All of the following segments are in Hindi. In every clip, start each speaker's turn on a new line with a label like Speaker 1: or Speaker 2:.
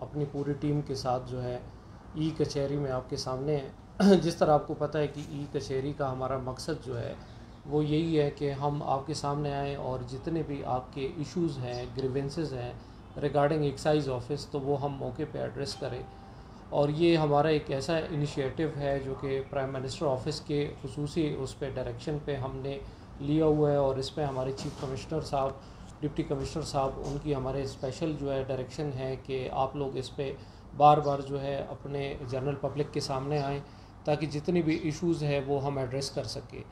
Speaker 1: अपनी पूरी टीम के साथ जो है ई कचहरी में आपके सामने है। जिस तरह आपको पता है कि ई कचहरी का हमारा मकसद जो है वो यही है कि हम आपके सामने आएँ और जितने भी आपके इश्यूज़ हैं, ग्रीवेंसेस हैं रिगार्डिंग एक्साइज़ ऑफिस, तो वो हम मौके पे एड्रेस करें। और ये हमारा एक ऐसा इनिशिएटिव है जो कि प्राइम मिनिस्टर ऑफिस के खुसूसी उस पे डायरेक्शन पे हमने लिया हुआ है, और इस पे हमारे चीफ कमिश्नर साहब, डिप्टी कमिश्नर साहब, उनकी हमारे स्पेशल जो है डायरेक्शन है कि आप लोग इस पे बार बार जो है अपने जनरल पब्लिक के सामने आएँ ताकि जितनी भी इश्यूज़ है वो हम एड्रेस कर सकें।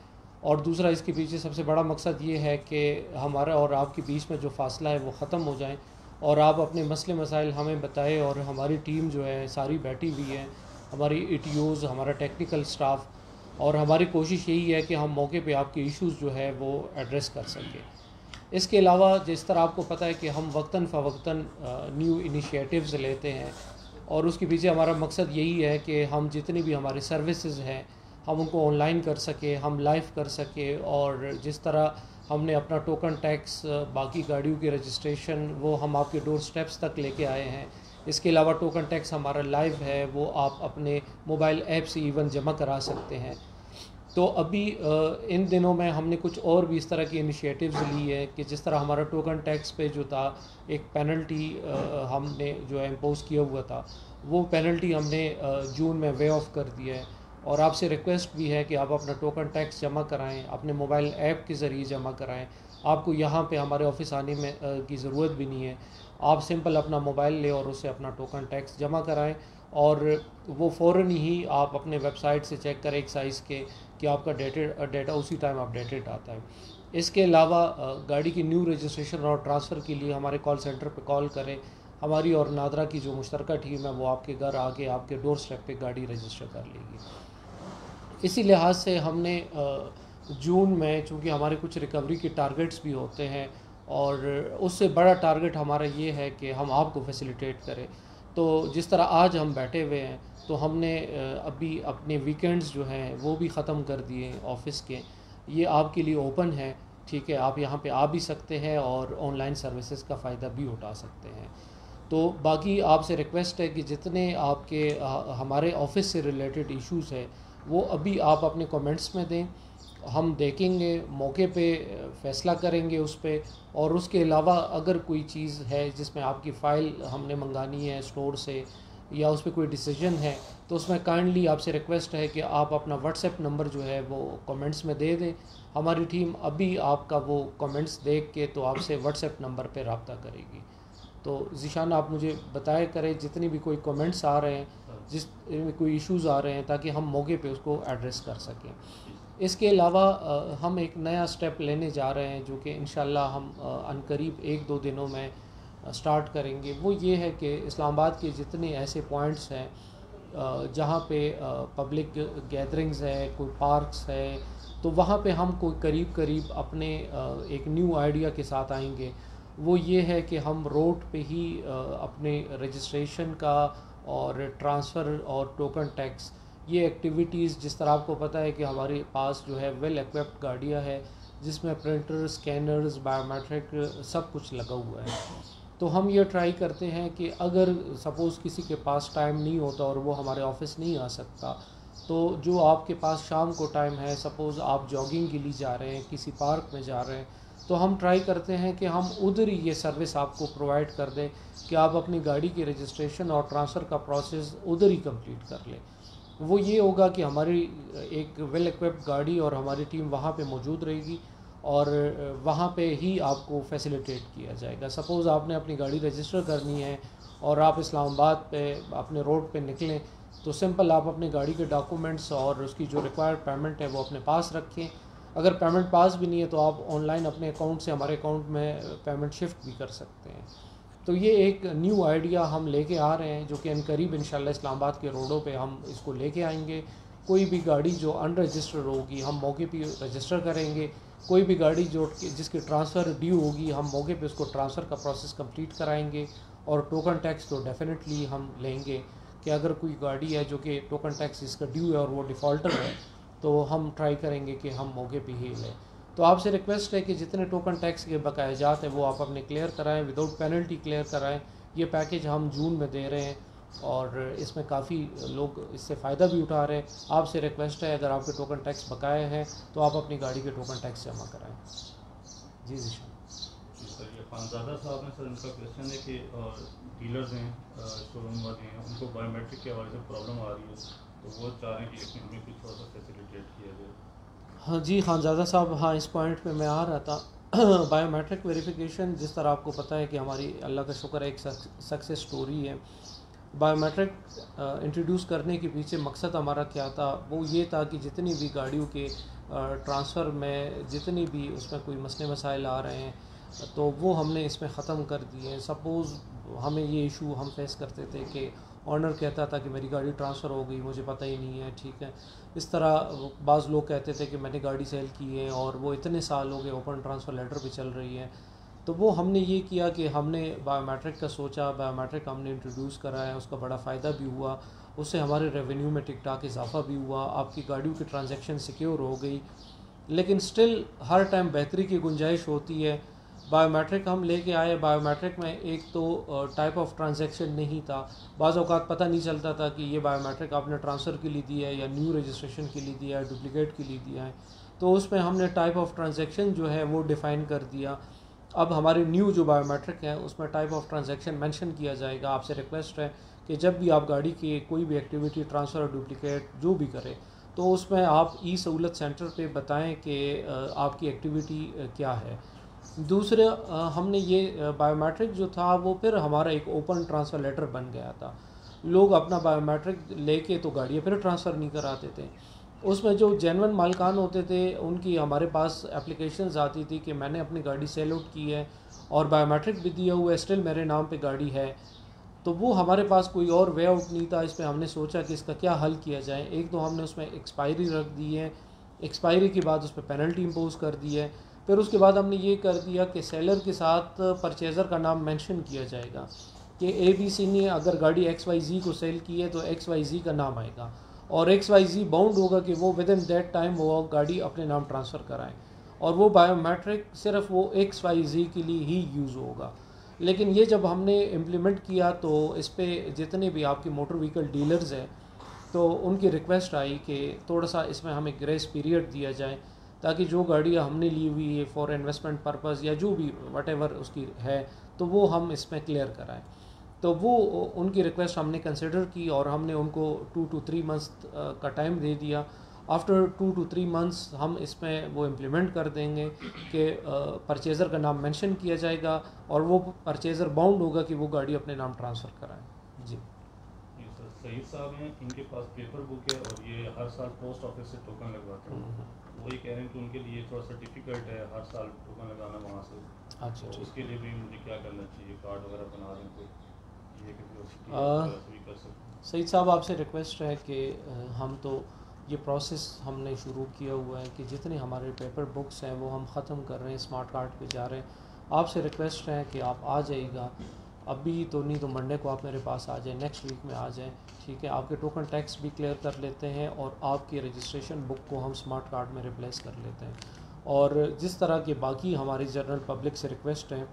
Speaker 1: और दूसरा इसके पीछे सबसे बड़ा मकसद ये है कि हमारा और आपके बीच में जो फ़ासला है वो ख़त्म हो जाए और आप अपने मसले मसाइल हमें बताएं, और हमारी टीम जो है सारी बैठी हुई है, हमारी ईटीओज़, हमारा टेक्निकल स्टाफ, और हमारी कोशिश यही है कि हम मौके पे आपके इश्यूज़ जो है वो एड्रेस कर सकें। इसके अलावा जिस तरह आपको पता है कि हम वक्तन फ़वक्तन न्यू इनिशिएटिव्स लेते हैं, और उसके पीछे हमारा मकसद यही है कि हम जितनी भी हमारी सर्विसेज हैं हम उनको ऑनलाइन कर सकें, हम लाइव कर सकें। और जिस तरह हमने अपना टोकन टैक्स, बाकी गाड़ियों की रजिस्ट्रेशन, वो हम आपके डोर स्टेप्स तक लेके आए हैं। इसके अलावा टोकन टैक्स हमारा लाइव है, वो आप अपने मोबाइल ऐप से इवन जमा करा सकते हैं। तो अभी इन दिनों में हमने कुछ और भी इस तरह की इनिशिएटिव्स ली है कि जिस तरह हमारा टोकन टैक्स पे जो था एक पेनल्टी हमने जो है इम्पोज किया हुआ था, वो पेनल्टी हमने जून में वे ऑफ कर दिया है। और आपसे रिक्वेस्ट भी है कि आप अपना टोकन टैक्स जमा कराएं, अपने मोबाइल ऐप के ज़रिए जमा कराएं। आपको यहाँ पे हमारे ऑफिस आने में की ज़रूरत भी नहीं है। आप सिंपल अपना मोबाइल ले और उससे अपना टोकन टैक्स जमा कराएं, और वो फ़ौरन ही आप अपने वेबसाइट से चेक करें एक्साइज़ के कि आपका डेटा उसी टाइम अपडेटेड आता है। इसके अलावा गाड़ी की न्यू रजिस्ट्रेशन और ट्रांसफ़र के लिए हमारे कॉल सेंटर पे कॉल करें। हमारी और नादरा की जो मुश्तरका टीम है वो आपके घर आके आपके डोर स्टेप पे गाड़ी रजिस्टर कर लेगी। इसी लिहाज से हमने जून में, चूँकि हमारे कुछ रिकवरी के टारगेट्स भी होते हैं, और उससे बड़ा टारगेट हमारा ये है कि हम आपको फैसिलिटेट करें। तो जिस तरह आज हम बैठे हुए हैं, तो हमने अभी अपने वीकेंड्स जो हैं वो भी ख़त्म कर दिए ऑफिस के। ये आपके लिए ओपन है, ठीक है, आप यहाँ पे आ भी सकते हैं और ऑनलाइन सर्विसेज का फ़ायदा भी उठा सकते हैं। तो बाकी आपसे रिक्वेस्ट है कि जितने आपके हमारे ऑफिस से रिलेटेड इश्यूज़ है वो अभी आप अपने कमेंट्स में दें, हम देखेंगे, मौके पे फ़ैसला करेंगे उस पे। और उसके अलावा अगर कोई चीज़ है जिसमें आपकी फ़ाइल हमने मंगानी है स्टोर से, या उस पर कोई डिसीजन है, तो उसमें काइंडली आपसे रिक्वेस्ट है कि आप अपना व्हाट्सएप नंबर जो है वो कमेंट्स में दे दें। हमारी टीम अभी आपका वो कमेंट्स देख के तो आपसे व्हाट्सएप नंबर पे रब्ता करेगी। तो ज़ीशान आप मुझे बताया करें जितनी भी कोई कमेंट्स आ रहे हैं, जिस कोई इश्यूज़ आ रहे हैं, ताकि हम मौके पे उसको एड्रेस कर सकें। इसके अलावा हम एक नया स्टेप लेने जा रहे हैं जो कि इंशाल्लाह हम अनकरीब 1-2 दिनों में स्टार्ट करेंगे। वो ये है कि इस्लामाबाद के जितने ऐसे पॉइंट्स हैं जहाँ पे पब्लिक गैदरिंग्स है, कोई पार्क्स है, तो वहाँ पे हम कोई करीब अपने एक न्यू आइडिया के साथ आएंगे। वो ये है कि हम रोड पे ही अपने रजिस्ट्रेशन का और ट्रांसफ़र और टोकन टैक्स, ये एक्टिविटीज़, जिस तरह आपको पता है कि हमारे पास जो है वेल इक्विप्ड गाड़ियाँ है जिसमें प्रिंटर, स्कैनर्स, बायोमेट्रिक सब कुछ लगा हुआ है। तो हम ये ट्राई करते हैं कि अगर सपोज़ किसी के पास टाइम नहीं होता और वो हमारे ऑफिस नहीं आ सकता, तो जो आपके पास शाम को टाइम है, सपोज़ आप जॉगिंग के लिए जा रहे हैं, किसी पार्क में जा रहे हैं, तो हम ट्राई करते हैं कि हम उधर ही ये सर्विस आपको प्रोवाइड कर दें कि आप अपनी गाड़ी की रजिस्ट्रेशन और ट्रांसफ़र का प्रोसेस उधर ही कंप्लीट कर लें। वो ये होगा कि हमारी एक वेल इक्विप्ड गाड़ी और हमारी टीम वहाँ पे मौजूद रहेगी और वहाँ पे ही आपको फैसिलिटेट किया जाएगा। सपोज़ आपने अपनी गाड़ी रजिस्टर करनी है और आप इस्लामाबाद पे अपने रोड पे निकलें, तो सिंपल आप अपनी गाड़ी के डॉक्यूमेंट्स और उसकी जो रिक्वायर्ड पेमेंट है वो अपने पास रखें। अगर पेमेंट पास भी नहीं है तो आप ऑनलाइन अपने अकाउंट से हमारे अकाउंट में पेमेंट शिफ्ट भी कर सकते हैं। तो ये एक न्यू आइडिया हम लेके आ रहे हैं जो कि अनकरीब इंशाल्लाह इस्लामाबाद के रोडों पे हम इसको लेके आएंगे। कोई भी गाड़ी जो अनरजिस्टर्ड होगी हम मौके पे रजिस्टर करेंगे, कोई भी गाड़ी जो जिसकी ट्रांसफ़र ड्यू होगी हम मौके पे उसको ट्रांसफ़र का प्रोसेस कंप्लीट कराएंगे। और टोकन टैक्स तो डेफिनेटली हम लेंगे कि अगर कोई गाड़ी है जो कि टोकन टैक्स इसका ड्यू है और वो डिफ़ॉल्टर है, तो हम ट्राई करेंगे कि हम मौके पे ही लें। तो आपसे रिक्वेस्ट है कि जितने टोकन टैक्स के बकायाजात हैं वो आप अपने क्लियर कराएं, विदाउट पेनल्टी क्लियर कराएं, ये पैकेज हम जून में दे रहे हैं और इसमें काफ़ी लोग इससे फ़ायदा भी उठा रहे हैं। आपसे रिक्वेस्ट है, अगर आपके टोकन टैक्स बकाया हैं तो आप अपनी गाड़ी के टोकन टैक्स जमा कराएँ। जी जीशान।
Speaker 2: सर ये खानज़ादा साहब ने सर इनका क्वेश्चन है कि डीलर्स हैं, शोरूम वाले हैं, उनको बायोमेट्रिक के हवाले से प्रॉब्लम आ रही है, तो वो चाह रहे हैं कि इसमें हमें कुछ थोड़ा सा फैसिलिटेट किया जाए।
Speaker 1: हाँ जी खानज़ादा साहब, हाँ इस पॉइंट पे मैं आ रहा था। बायोमेट्रिक वेरिफिकेशन, जिस तरह आपको पता है कि हमारी अल्लाह का शुक्र है एक सक्सेस स्टोरी है। बायोमेट्रिक इंट्रोड्यूस करने के पीछे मकसद हमारा क्या था, वो ये था कि जितनी भी गाड़ियों के ट्रांसफ़र में जितनी भी उसमें कोई मसले मसाइल आ रहे हैं तो वो हमने इसमें ख़त्म कर दिए हैं। सपोज़ हमें ये इशू हम फेस करते थे कि ऑनर कहता था कि मेरी गाड़ी ट्रांसफ़र हो गई, मुझे पता ही नहीं है, ठीक है। इस तरह बाज़ लोग कहते थे कि मैंने गाड़ी सेल की है और वो इतने साल हो गए, ओपन ट्रांसफ़र लेटर भी चल रही है। तो वो हमने ये किया कि हमने बायोमेट्रिक का सोचा, बायोमेट्रिक हमने इंट्रोड्यूस करा है, उसका बड़ा फ़ायदा भी हुआ, उससे हमारे रेवेन्यू में टिक टाक इजाफा भी हुआ, आपकी गाड़ियों की ट्रांजैक्शन सिक्योर हो गई। लेकिन स्टिल हर टाइम बेहतरी की गुंजाइश होती है। बायोमेट्रिक हम लेके आए, बायोमेट्रिक में एक तो टाइप ऑफ ट्रांजैक्शन नहीं था, बाज़ औक़ात पता नहीं चलता था कि ये बायोमेट्रिक आपने ट्रांसफ़र के लिए दिया है या न्यू रजिस्ट्रेशन के लिए दिया है, डुप्लिकेट के लिए दिया है। तो उसमें हमने टाइप ऑफ ट्रांजैक्शन जो है वो डिफ़ाइन कर दिया। अब हमारे न्यू जो बायोमेट्रिक है उसमें टाइप ऑफ ट्रांजैक्शन मेंशन किया जाएगा। आपसे रिक्वेस्ट है कि जब भी आप गाड़ी की कोई भी एक्टिविटी ट्रांसफ़र, डुप्लिकेट जो भी करें, तो उसमें आप ई सहूलत सेंटर पे बताएं कि आपकी एक्टिविटी क्या है। दूसरा हमने ये बायोमेट्रिक जो था वो फिर हमारा एक ओपन ट्रांसफ़र लेटर बन गया था। लोग अपना बायोमेट्रिक लेके तो गाड़ियाँ फिर ट्रांसफ़र नहीं कराते थे। उसमें जो जेन्युइन मालिकान होते थे उनकी हमारे पास एप्लीकेशंस आती थी कि मैंने अपनी गाड़ी सेल आउट की है और बायोमेट्रिक भी दिया हुआ है, स्टिल मेरे नाम पे गाड़ी है। तो वो हमारे पास कोई और वे आउट नहीं था। इस पर हमने सोचा कि इसका क्या हल किया जाए। एक तो हमने उसमें एक्सपायरी रख दी है, एक्सपायरी के बाद उस पर पेनल्टी इम्पोज कर दी है। फिर उसके बाद हमने ये कर दिया कि सेलर के साथ परचेज़र का नाम मेंशन किया जाएगा कि ABC ने अगर गाड़ी XYZ को सेल की है तो XYZ का नाम आएगा और XYZ बाउंड होगा कि वो विद इन दैट टाइम वो गाड़ी अपने नाम ट्रांसफ़र कराएं और वो बायोमेट्रिक सिर्फ वो XYZ के लिए ही यूज़ होगा। लेकिन ये जब हमने इम्प्लीमेंट किया तो इस पर जितने भी आपके मोटर व्हीकल डीलर्स हैं तो उनकी रिक्वेस्ट आई कि थोड़ा सा इसमें हमें ग्रेस पीरियड दिया जाए ताकि जो गाड़ियाँ हमने ली हुई है फॉर इन्वेस्टमेंट पर्पज़ या जो भी वटेवर उसकी है तो वो हम इसमें क्लियर कराएं। तो वो उनकी रिक्वेस्ट हमने कंसिडर की और हमने उनको 2 to 3 मंथ्स का टाइम दे दिया। आफ्टर 2 to 3 मंथ्स हम इसमें वो इम्प्लीमेंट कर देंगे कि परचेज़र का नाम मेंशन किया जाएगा और वो परचेज़र बाउंड होगा कि वो गाड़ी अपने नाम ट्रांसफ़र कराएं। जी
Speaker 2: सर सईद साहब हैं, इनके पास पेपर बुक है और ये हर साल पोस्ट ऑफिस से टोकन लगवाते हैं। वो ये कह रहे हैं कि उनके लिए थोड़ा सा डिफ़िकल्ट है हर साल टोकन लगाना वहाँ से।
Speaker 1: अच्छा,
Speaker 2: तो उसके लिए भी मुझे क्या करना चाहिए, कार्ड वगैरह बना दें कोई ये कि भी कर सकते।
Speaker 1: सईद साहब आपसे रिक्वेस्ट है कि हम तो ये प्रोसेस हमने शुरू किया हुआ है कि जितने हमारे पेपर बुक्स हैं वो हम ख़त्म कर रहे हैं, स्मार्ट कार्ड पे जा रहे हैं। आपसे रिक्वेस्ट है कि आप आ जाइएगा, अभी तो नहीं तो मंडे को आप मेरे पास आ जाएं, नेक्स्ट वीक में आ जाएं, ठीक है। आपके टोकन टैक्स भी क्लियर कर लेते हैं और आपकी रजिस्ट्रेशन बुक को हम स्मार्ट कार्ड में रिप्लेस कर लेते हैं। और जिस तरह के बाकी हमारी जनरल पब्लिक से रिक्वेस्ट है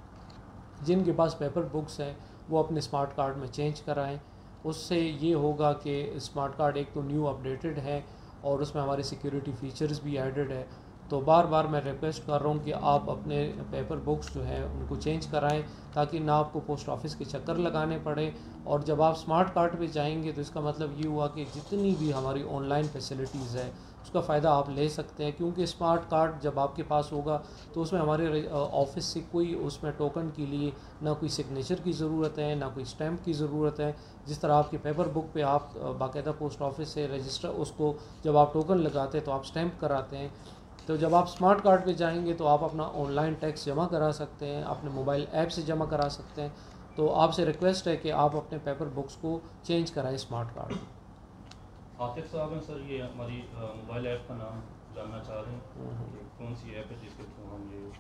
Speaker 1: जिनके पास पेपर बुक्स हैं वो अपने स्मार्ट कार्ड में चेंज कराएं। उससे ये होगा कि स्मार्ट कार्ड एक तो न्यू अपडेटेड है और उसमें हमारे सिक्योरिटी फ़ीचर्स भी एडेड है। तो बार बार मैं रिक्वेस्ट कर रहा हूँ कि आप अपने पेपर बुक्स जो हैं उनको चेंज कराएं ताकि ना आपको पोस्ट ऑफिस के चक्कर लगाने पड़े। और जब आप स्मार्ट कार्ड पे जाएंगे तो इसका मतलब ये हुआ कि जितनी भी हमारी ऑनलाइन फैसिलिटीज़ है उसका फ़ायदा आप ले सकते हैं, क्योंकि स्मार्ट कार्ड जब आपके पास होगा तो उसमें हमारे ऑफिस से कोई उसमें टोकन के लिए ना कोई सिग्नेचर की ज़रूरत है ना कोई स्टैम्प की ज़रूरत है। जिस तरह आपके पेपर बुक पे आप बाकायदा पोस्ट ऑफिस से रजिस्टर उसको जब आप टोकन लगाते हैं तो आप स्टैम्प कराते हैं, तो जब आप स्मार्ट कार्ड पे जाएंगे तो आप अपना ऑनलाइन टैक्स जमा करा सकते हैं, अपने मोबाइल ऐप से जमा करा सकते हैं। तो आपसे रिक्वेस्ट है कि आप अपने पेपर बुक्स को चेंज कराएं स्मार्ट कार्ड।
Speaker 2: आतिफ साहब हैं सर, ये हमारी मोबाइल ऐप का नाम जानना चाह रहे हैं, ये कौन सी ऐप है जिसके थ्रू हम ये।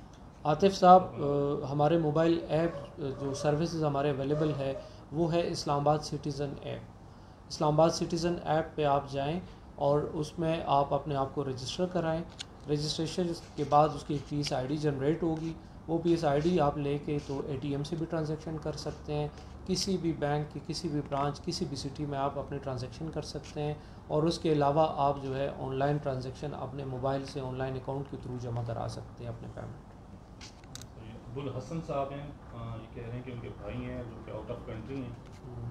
Speaker 1: आतिफ साहब, हमारे मोबाइल ऐप जो सर्विसेज हमारे अवेलेबल है वो है Islamabad citizen app. Islamabad citizen app पे आप जाएं और उसमें आप अपने आप को रजिस्टर कराएं। रजिस्ट्रेशन के बाद उसकी PSID जनरेट होगी, वो PSID आप लेके तो ATM से भी ट्रांजैक्शन कर सकते हैं, किसी भी बैंक की किसी भी ब्रांच किसी भी सिटी में आप अपने ट्रांजैक्शन कर सकते हैं, और उसके अलावा आप जो है ऑनलाइन ट्रांजैक्शन अपने मोबाइल से ऑनलाइन अकाउंट के थ्रू जमा करा सकते हैं अपने पेमेंट।
Speaker 2: अब्दुल हसन साहब हैं, ये कह रहे हैं कि उनके भाई हैं जो कि आउट ऑफ कंट्री हैं,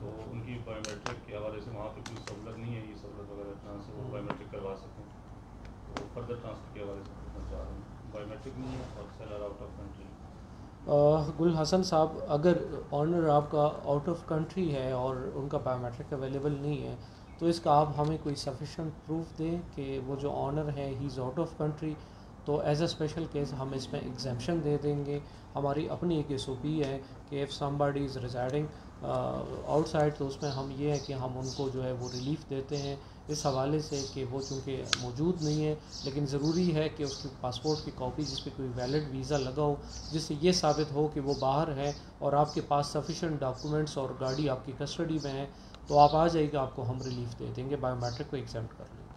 Speaker 2: तो उनकी बायोमेट्रिक के हवाले से वहाँ पे कोई सहूलत नहीं है, ये सहूलत वगैरह ट्रांसफर वो बायोमेट्रिक करवा सकें, तो फर्दर ट्रांसफ़र के हवाले से पूछना चाह रहे हैं। बायोमेट्रिक नहीं है और सेलर आउट ऑफ कंट्री।
Speaker 1: गुल हसन साहब, अगर ऑनर आपका आउट ऑफ कंट्री है और उनका बायोमेट्रिक अवेलेबल नहीं है, तो इसका आप हमें कोई सफिशेंट प्रूफ दें कि वो जो ऑनर है he is out of country, तो एज अ स्पेशल केस हम इसमें एग्जाम्पशन दे देंगे। हमारी अपनी एक SOP है कि if somebody is residing outside, तो उसमें हम ये है कि हम उनको जो है वो रिलीफ़ देते हैं इस हवाले से कि वो चूँकि मौजूद नहीं है, लेकिन ज़रूरी है कि उसकी पासपोर्ट की कॉपी जिस पे कोई वैलिड वीज़ा लगा हो, जिससे ये साबित हो कि वो बाहर है और आपके पास सफिशेंट डॉक्यूमेंट्स और गाड़ी आपकी कस्टडी में है, तो आप आ जाइएगा, आपको हम रिलीफ़ दे देंगे, बायोमेट्रिक को एग्जाम्प्ट कर लेंगे।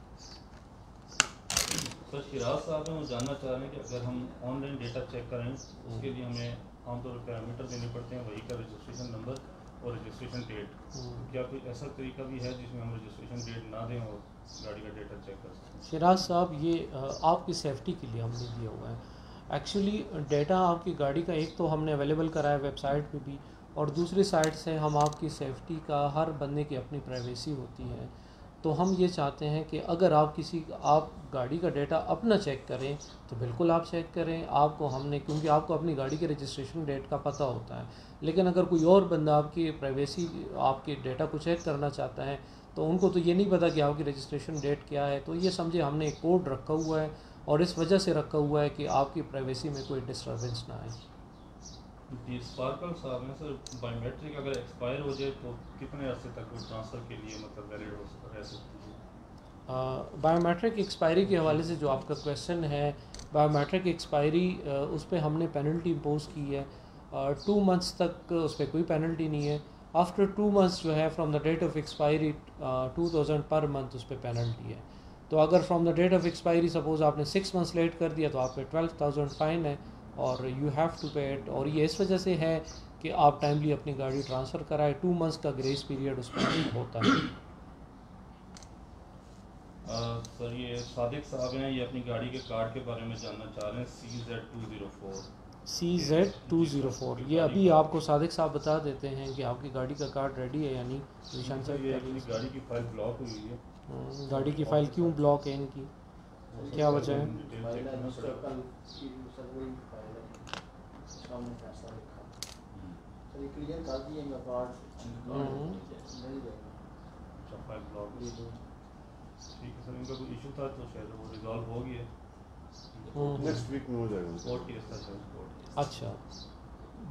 Speaker 2: सर शिराज साहब हैं, वो जानना चाह रहे हैं कि अगर हम ऑनलाइन डेटा चेक करें उसके लिए हमें आमतौर पर पैरामीटर देने पड़ते हैं, वही का रजिस्ट्रेशन नंबर और रजिस्ट्रेशन डेट, क्या कोई ऐसा तरीका भी है जिसमें हम रजिस्ट्रेशन डेट ना दें और गाड़ी का डेटा चेक कर सकें?
Speaker 1: शिराज साहब, ये आपकी सेफ्टी के लिए हमने दिया हुआ है। एक्चुअली डेटा आपकी गाड़ी का एक तो हमने अवेलेबल कराया वेबसाइट पे भी, और दूसरी साइड से हम आपकी सेफ्टी का, हर बंदे की अपनी प्राइवेसी होती है, तो हम ये चाहते हैं कि अगर आप गाड़ी का डेटा अपना चेक करें तो बिल्कुल आप चेक करें। आपको हमने, क्योंकि आपको अपनी गाड़ी के रजिस्ट्रेशन डेट का पता होता है, लेकिन अगर कोई और बंदा आपकी प्राइवेसी, आपके डेटा को चेक करना चाहता है, तो उनको तो ये नहीं पता कि आपकी रजिस्ट्रेशन डेट क्या है। तो ये समझे हमने एक कोड रखा हुआ है, और इस वजह से रखा हुआ है कि आपकी प्राइवेसी में कोई डिस्टर्बेंस ना आए।
Speaker 2: जी स्पार्कल साहब हैं, सर बायोमेट्रिक अगर एक्सपायर हो जाए तो कितने अर्से तक वो ट्रांसफ़र के लिए मतलब वैलिड रह सकती है?
Speaker 1: बायोमेट्रिक एक्सपायरी के हवाले से जो आपका क्वेश्चन है, बायोमेट्रिक एक्सपायरी उस पर हमने पेनल्टी इम्पोज की है। 2 मंथ्स तक उस पर कोई पेनल्टी नहीं है। आफ्टर 2 मंथ्स जो है from the date of expiry 2000 पर मंथ उस पर पेनल्टी है। तो अगर from the date of expiry suppose आपने 6 मंथ्स लेट कर दिया तो आप पे 12,000 फ़ाइन है, और यू हैव टू पे इट। और ये इस वजह से है कि आप टाइमली अपनी गाड़ी ट्रांसफ़र कराए, 2 मंथ्स का ग्रेस पीरियड उसमें नहीं होता है।
Speaker 2: सर ये सादिक साहब हैं, ये अपनी गाड़ी के कार्ड के बारे में जानना चाह रहे हैं, CZ204।
Speaker 1: ये अभी आपको सादिक साहब बता देते हैं कि आपकी गाड़ी का कार्ड रेडी है या नहीं। निशान साहब,
Speaker 2: गाड़ी की फाइल ब्लॉक हुई है।
Speaker 1: गाड़ी की फ़ाइल क्यों ब्लॉक है इनकी, क्या वजह है?
Speaker 2: ठीक है सर, इनका कोई इशू था तो शायद वो रिजॉल्व हो गया,
Speaker 3: नेक्स्ट वीक में हो जाएगा।
Speaker 2: कोर्ट केस था सर।
Speaker 1: अच्छा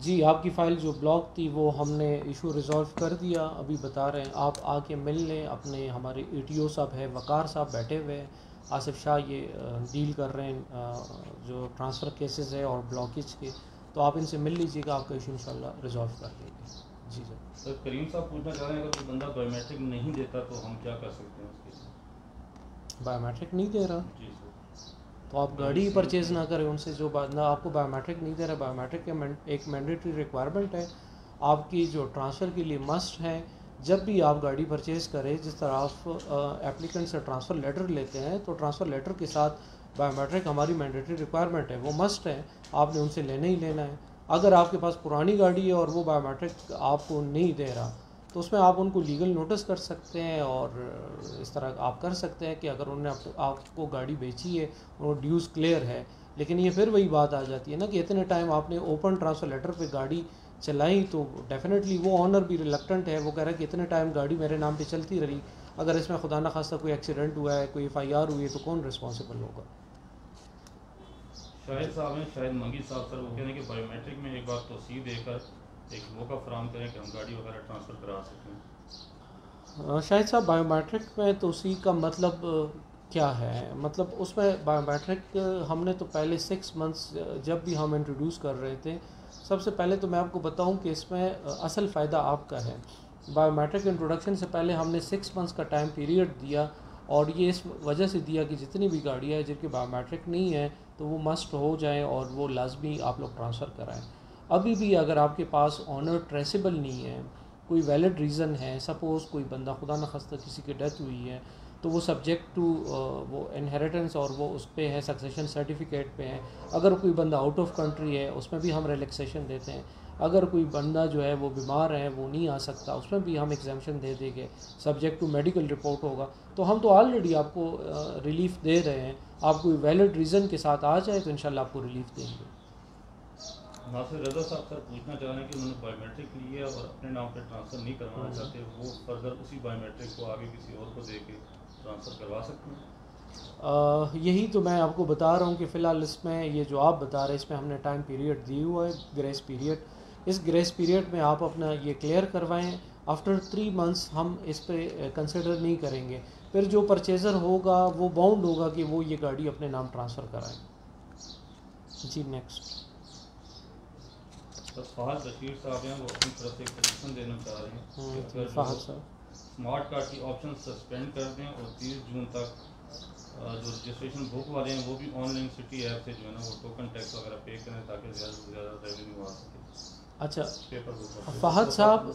Speaker 1: जी, आपकी फ़ाइल जो ब्लॉक थी वो हमने इशू रिज़ॉल्व कर दिया, अभी बता रहे हैं। आप आके मिल लें, अपने हमारे ETO साहब है, वकार साहब बैठे हुए हैं, आसिफ शाह ये डील कर रहे हैं जो ट्रांसफ़र केसेस है और ब्लॉकेज के, तो आप इनसे मिल लीजिएगा, आपका इशू इंशाल्लाह रिज़ॉल्व कर देंगे। जी
Speaker 2: सर करीम साहब पूछना चाह रहे हैं, अगर कोई बंदा बायोमेट्रिक नहीं देता तो हम क्या कर सकते हैं उसके लिए?
Speaker 1: बायोमेट्रिक नहीं दे रहा
Speaker 2: जी सर,
Speaker 1: तो आप गाड़ी परचेज़ ना करें उनसे। जो बंदा आपको बायोमेट्रिक नहीं दे रहा, बायोमेट्रिक के एक मैंडेटरी रिक्वायरमेंट है आपकी, जो ट्रांसफ़र के लिए मस्ट है। जब भी आप गाड़ी परचेज़ करें, जिस तरह आप एप्लीकेंट से ट्रांसफ़र लेटर लेते हैं, तो ट्रांसफ़र लेटर के साथ बायोमेट्रिक हमारी मैंडेटरी रिक्वायरमेंट है, वो मस्ट है, आपने उनसे लेना ही लेना है। अगर आपके पास पुरानी गाड़ी है और वो बायोमेट्रिक आपको नहीं दे रहा, तो उसमें आप उनको लीगल नोटिस कर सकते हैं, और इस तरह आप कर सकते हैं कि अगर उन्होंने आपको गाड़ी बेची है, वो ड्यूज़ क्लियर है। लेकिन ये फिर वही बात आ जाती है ना कि इतने टाइम आपने ओपन ट्रांसफ़र लेटर पे गाड़ी चलाई, तो डेफिनेटली वो ऑनर भी रिलक्टेंट है, वो कह रहा है कि इतने टाइम गाड़ी मेरे नाम पे चलती रही, अगर इसमें खुदा न खास्ता कोई एक्सीडेंट हुआ है, कोई FIR हुई है, तो कौन रिस्पॉन्सिबल होगा?
Speaker 2: शाहिद साहब हैं, शाहिद मंगी साहब, सर वो कह रहे हैं कि बायोमेट्रिक में एक बार तोसीह देकर एक मौका फराम करें कि हम गाड़ी वगैरह ट्रांसफ़र करा सकें।
Speaker 1: शाहिद साहब, बायोमेट्रिक में तोसीह का मतलब क्या है? मतलब उसमें बायोमेट्रिक हमने तो पहले 6 मंथ्स जब भी हम इंट्रोड्यूस कर रहे थे, सबसे पहले तो मैं आपको बताऊं कि इसमें असल फ़ायदा आपका है। बायोमेट्रिक इंट्रोडक्शन से पहले हमने 6 मंथ्स का टाइम पीरियड दिया, और ये इस वजह से दिया कि जितनी भी गाड़ियाँ हैं जिनकी बायोमेट्रिक नहीं है तो वो मस्ट हो जाएं और वो लाजमी आप लोग ट्रांसफ़र कराएं। अभी भी अगर आपके पास ऑनर ट्रेसेबल नहीं है, कोई वैलिड रीज़न है, सपोज़ कोई बंदा खुदा न खास्ता किसी की डेथ हुई है तो वो सब्जेक्ट टू वो इनहेरिटेंस और वो उस पे है, सक्सेशन सर्टिफिकेट पे है। अगर कोई बंदा आउट ऑफ कंट्री है उसमें भी हम रिलैक्सेशन देते हैं। अगर कोई बंदा जो है वो बीमार है, वो नहीं आ सकता, उसमें भी हम एग्जामेशन दे देंगे, सब्जेक्ट टू मेडिकल रिपोर्ट होगा। तो हम तो ऑलरेडी आपको रिलीफ दे रहे हैं। आप कोई वैलिड रीज़न के साथ आ जाए तो इंशाल्लाह आपको रिलीफ देंगे।
Speaker 2: नासिर रज़ा साहब सर पूछना चाह रहे हैं कि उन्होंने बायोमेट्रिक ली है और अपने नाम पे ट्रांसफ़र नहीं करवाना चाहते, वो फर्दर उसी बायोमेट्रिक को आगे किसी और को दे के ट्रांसफ़र करवा सकते हैं?
Speaker 1: यही तो मैं आपको बता रहा हूँ कि फ़िलहाल इसमें ये जो आप बता रहे हैं इसमें हमने टाइम पीरियड दी हुआ है, ग्रेस पीरियड। इस ग्रेस पीरियड में आप अपना ये क्लियर करवाएं। आफ्टर 3 मंथ्स हम इस पे कंसिडर नहीं करेंगे। फिर जो परचेज़र होगा वो बाउंड होगा कि वो ये गाड़ी अपने नाम ट्रांसफ़र कराएं। जी नेक्स्ट।
Speaker 2: तो फ़हद बशीर साहब हैं, वो अपनी तरफ से एक सजेशन देना चाह रहे हैं कि अगर
Speaker 1: फ़हद साहब
Speaker 2: स्मार्ट कार्ड की ऑप्शन सस्पेंड कर दें और 30 जून तक जो रजिस्ट्रेशन बुक वाले हैं वो भी ऑनलाइन सिटी ऐप से जो है ना वो टोकन टैक्स वगैरह पे करें ताकि ज़्यादा से ज़्यादा रेवेन्यू आ सके।
Speaker 1: अच्छा
Speaker 2: पेपर बुक
Speaker 1: फ़हद साहब,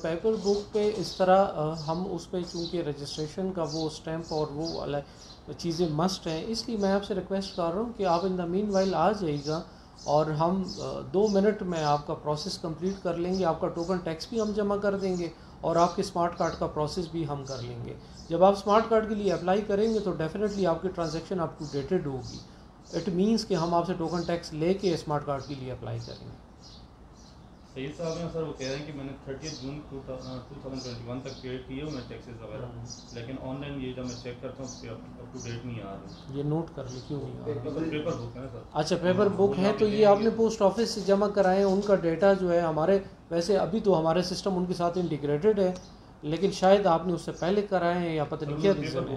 Speaker 1: पेपर बुक पे इस तरह हम उस पर चूँकि रजिस्ट्रेशन का वो स्टैंप और वो अलग चीज़ें मस्ट हैं, इसलिए मैं आपसे रिक्वेस्ट कर रहा हूँ कि आप इन द मीन वाइल आ जाइएगा और हम 2 मिनट में आपका प्रोसेस कंप्लीट कर लेंगे। आपका टोकन टैक्स भी हम जमा कर देंगे और आपके स्मार्ट कार्ड का प्रोसेस भी हम कर लेंगे। जब आप स्मार्ट कार्ड के लिए अप्लाई करेंगे तो डेफिनेटली आपकी ट्रांजैक्शन अप टू डेटेड होगी। इट मीन्स कि हम आपसे टोकन टैक्स लेके स्मार्ट कार्ड के लिए अप्लाई करेंगे।
Speaker 2: सईद साहब हैं सर, वो कह रहे हैं कि मैंने 30 जून 2021 तक पेड किए हुए हैं टैक्सेस वगैरह, लेकिन ऑनलाइन ये जब मैं चेक करता हूँ उसके अप टू डेट नहीं आ रहे।
Speaker 1: ये नोट कर ली, क्यों नहीं आ रहा?
Speaker 2: पेपर बुक है सर।
Speaker 1: अच्छा पेपर बुक है तो ये आपने पोस्ट ऑफिस से जमा कराए हैं। उनका डेटा जो है हमारे, वैसे अभी तो हमारे सिस्टम उनके साथ इंटीग्रेटेड है, लेकिन शायद आपने उससे पहले कराए हैं या पता नहीं क्या रीज़न है।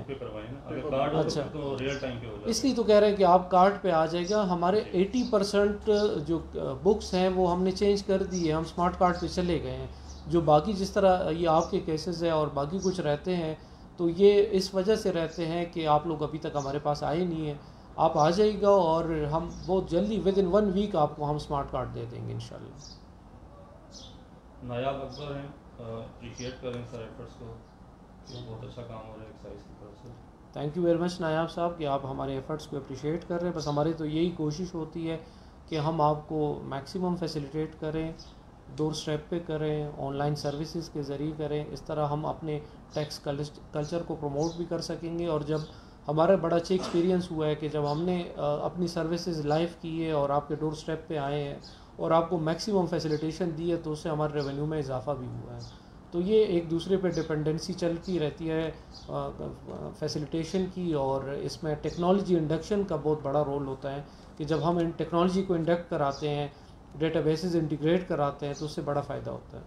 Speaker 1: अच्छा
Speaker 2: तो रियल टाइम पे हो जाए,
Speaker 1: इसलिए तो कह रहे हैं कि आप कार्ड पे आ जाएगा। हमारे 80% जो बुक्स हैं वो हमने चेंज कर दी है, हम स्मार्ट कार्ड पे चले गए हैं। जो बाकी जिस तरह ये आपके केसेस है और बाकी कुछ रहते हैं तो ये इस वजह से रहते हैं कि आप लोग अभी तक हमारे पास आए नहीं हैं। आप आ जाइएगा और हम बहुत जल्दी विद इन 1 वीक आपको हम स्मार्ट कार्ड दे देंगे इंशाल्लाह।
Speaker 2: नायाब अकबर हैं, अप्रिशिएट करें सर एफर्ट्स को, ये बहुत अच्छा काम हो रहा है एक्साइज की तरफ से।
Speaker 1: थैंक यू वेरी मच नायाब साहब कि आप हमारे एफ़र्ट्स को अप्रिशिएट कर रहे हैं। बस हमारी तो यही कोशिश होती है कि हम आपको मैक्सिमम फैसिलिटेट करें, डोर स्टेप पे करें, ऑनलाइन सर्विसेज के ज़रिए करें। इस तरह हम अपने टैक्स कल्चर को प्रमोट भी कर सकेंगे। और जब हमारा बड़ा अच्छा एक्सपीरियंस हुआ है कि जब हमने अपनी सर्विसेज लाइव की है और आपके डोर स्टेप पे आए हैं और आपको मैक्सिमम फैसिलिटेशन दी है तो उससे हमारे रेवेन्यू में इजाफा भी हुआ है। तो ये एक दूसरे पे डिपेंडेंसी चलती रहती है फैसिलिटेशन की, और इसमें टेक्नोलॉजी इंडक्शन का बहुत बड़ा रोल होता है कि जब हम इन टेक्नोलॉजी को इंडक्ट कराते हैं, डेटाबेसेस इंटीग्रेट कराते हैं तो उससे बड़ा फ़ायदा होता है।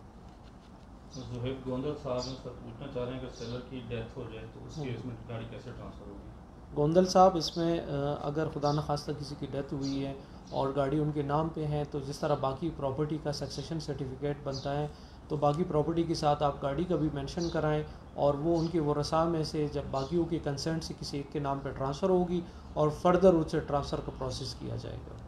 Speaker 2: ज़ुहैब गोंदल साहब ने सर पूछना चाह रहे हैं कि सेलर की डेथ हो जाए तो उस केस में गाड़ी कैसे ट्रांसफ़र होगी?
Speaker 1: गोंदल साहब, इसमें अगर खुदा न खास्ता किसी की डेथ हुई है और गाड़ी उनके नाम पे है तो जिस तरह बाकी प्रॉपर्टी का सक्सेशन सर्टिफिकेट बनता है तो बाकी प्रॉपर्टी के साथ आप गाड़ी का भी मेंशन कराएं और वो उनके वरसा में से जब बाकियों के कंसेंट से किसी एक के नाम पे ट्रांसफ़र होगी और फर्दर उससे ट्रांसफ़र का प्रोसेस किया जाएगा।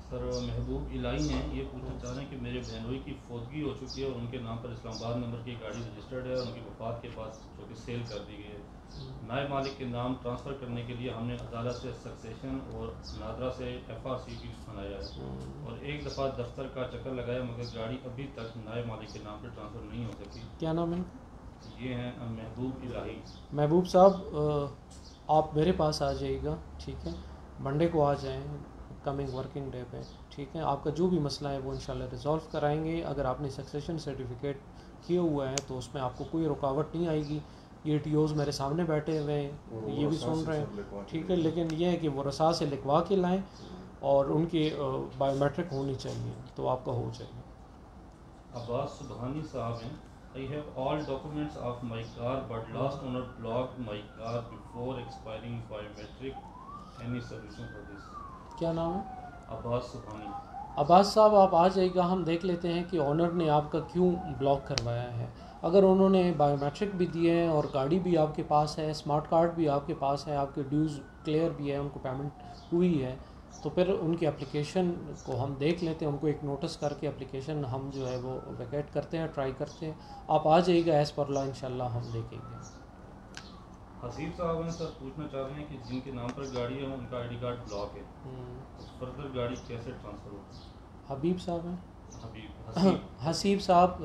Speaker 2: सर महबूब इलाही हैं, ये पूछना चाह रहे हैं कि मेरे बहनोई की फौतगी हो चुकी है और उनके नाम पर इस्लामाबाद नंबर की गाड़ी रजिस्टर्ड है और उनकी वफात के बाद जो कि सेल कर दी गई है। नायब मालिक के नाम ट्रांसफ़र करने के लिए हमने अदालत से सक्सेशन और नादरा से FRC की बनाया है और एक दफ़ा दफ्तर का चक्कर लगाया मगर गाड़ी अभी तक नायब मालिक के नाम पर ट्रांसफ़र नहीं हो सकी।
Speaker 1: क्या नाम है?
Speaker 2: ये हैं महबूब इलाही।
Speaker 1: महबूब साहब, आप मेरे पास आ जाइएगा, ठीक है? मंडे को आ जाएँ कमिंग वर्किंग डे पे, ठीक है? आपका जो भी मसला है वो इंशाल्लाह रिजॉल्व कराएंगे। अगर आपने सक्सेशन सर्टिफिकेट किए हुआ है तो उसमें आपको कोई रुकावट नहीं आएगी। ये TOs मेरे सामने बैठे हुए हैं, ये भी सुन रहे हैं, ठीक है? लेकिन ये है कि वो रसा से लिखवा के लाएँ और उनकी बायोमेट्रिक होनी चाहिए तो आपका हो जाएगा।
Speaker 2: अब्बास सुबहानी साहब हैं, I have all documents of my car but last owner blocked my car before expiring biometric. Any solution for this?
Speaker 1: क्या नाम है?
Speaker 2: अब्बास सुबहानी।
Speaker 1: अब्बास साहब, आप आ जाइएगा, हम देख लेते हैं कि ऑनर ने आपका क्यों ब्लॉक करवाया है। अगर उन्होंने बायोमेट्रिक भी दिए हैं और गाड़ी भी आपके पास है, स्मार्ट कार्ड भी आपके पास है, आपके ड्यूज़ क्लियर भी है, उनको पेमेंट हुई है, तो फिर उनकी एप्लीकेशन को हम देख लेते हैं, उनको एक नोटिस करके एप्लीकेशन हम जो है वो वैकेट करते हैं, ट्राई करते हैं। आप आ जाइएगा एज़ पर लॉ, इंशाल्लाह हम देखेंगे।
Speaker 2: हसीब साहब हैं सर, पूछना चाह रहे हैं कि जिनके नाम पर गाड़ी है उनका आईडी कार्ड ब्लॉक है, तो फर्दर गाड़ी कैसे ट्रांसफ़र होगी?
Speaker 1: हबीब साहब हैं,
Speaker 2: हसीब
Speaker 1: हसीब साहब,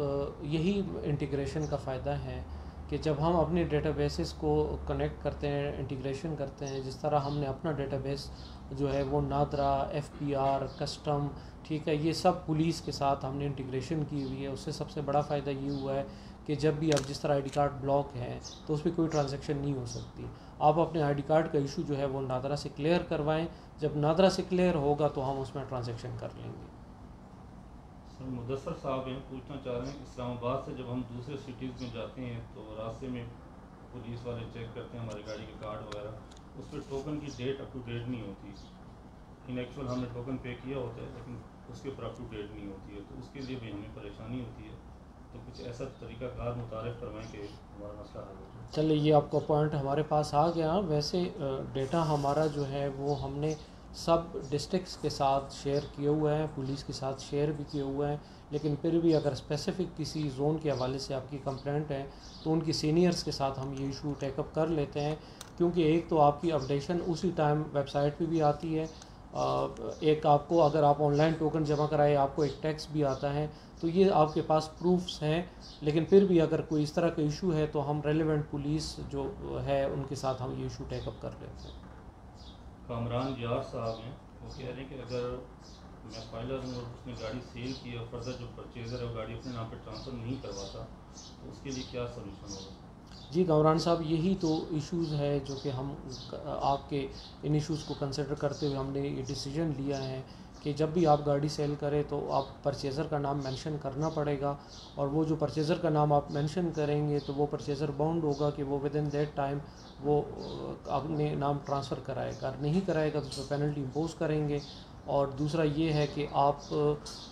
Speaker 1: यही इंटीग्रेशन का फ़ायदा है कि जब हम अपने डेटाबेसेस को कनेक्ट करते हैं, इंटीग्रेशन करते हैं, जिस तरह हमने अपना डेटाबेस जो है वो नादरा, एफपीआर, कस्टम, ठीक है, ये सब पुलिस के साथ हमने इंटीग्रेशन की हुई है। उससे सबसे बड़ा फ़ायदा ये हुआ है कि जब भी अब जिस तरह आईडी कार्ड ब्लॉक है तो उस पर कोई ट्रांजैक्शन नहीं हो सकती। आप अपने आईडी कार्ड का इशू जो है वो नादरा से क्लियर करवाएं, जब नादरा से क्लियर होगा तो हम उसमें ट्रांजैक्शन कर लेंगे।
Speaker 2: सर मुदस्सर साहब हैं, पूछना चाह रहे हैं इस्लामाबाद से जब हम दूसरे सिटीज़ में जाते हैं तो रास्ते में पुलिस वाले चेक करते हैं हमारी गाड़ी के कार्ड वगैरह, उस पर टोकन की डेट अप टू डेट नहीं होती। इन एक्चुअल हमने टोकन पे किया होता है लेकिन उसके ऊपर अप टू डेट नहीं होती है, तो उसके लिए भी हमें परेशानी होती है। तो कुछ ऐसा तरीक़ाकार मुतारिफ करवाएं कि हमारा मसला हल हो जाए।
Speaker 1: चलिए, ये आपका पॉइंट हमारे पास आ गया। वैसे डेटा हमारा जो है वो हमने सब डिस्ट्रिक्ट्स के साथ शेयर किए हुए हैं, पुलिस के साथ शेयर भी किए हुए हैं, लेकिन फिर भी अगर स्पेसिफ़िक किसी जोन के हवाले से आपकी कंप्लेंट है तो उनकी सीनियर्स के साथ हम ये इशू टेकअप कर लेते हैं, क्योंकि एक तो आपकी अपडेशन उसी टाइम वेबसाइट पे भी आती है, एक आपको अगर आप ऑनलाइन टोकन जमा कराए आपको एक टैक्स भी आता है, तो ये आपके पास प्रूफ्स हैं। लेकिन फिर भी अगर कोई इस तरह का इशू है तो हम रेलेवेंट पुलिस जो है उनके साथ हम ये इशू टेकअप कर लेते हैं।
Speaker 2: कामरान यार साहब हैं, वो कह रहे हैं कि अगर मैं फाइलर हूँ और उसने गाड़ी सेल की और फर्दर जो परचेज़र है वो गाड़ी अपने नाम पे ट्रांसफ़र नहीं करवाता तो उसके लिए क्या सोल्यूशन होगा?
Speaker 1: जी कामरान साहब, यही तो इश्यूज़ है जो कि हम आपके इन इश्यूज़ को कंसिडर करते हुए हमने ये डिसीजन लिया है कि जब भी आप गाड़ी सेल करें तो आप परचेज़र का नाम मेंशन करना पड़ेगा, और वो जो परचेज़र का नाम आप मेंशन करेंगे तो वो परचेज़र बाउंड होगा कि वो विद इन दैट टाइम वो अपने नाम ट्रांसफ़र कराएगा। नहीं कराएगा तो उस पर पेनल्टी इम्पोज करेंगे। और दूसरा ये है कि आप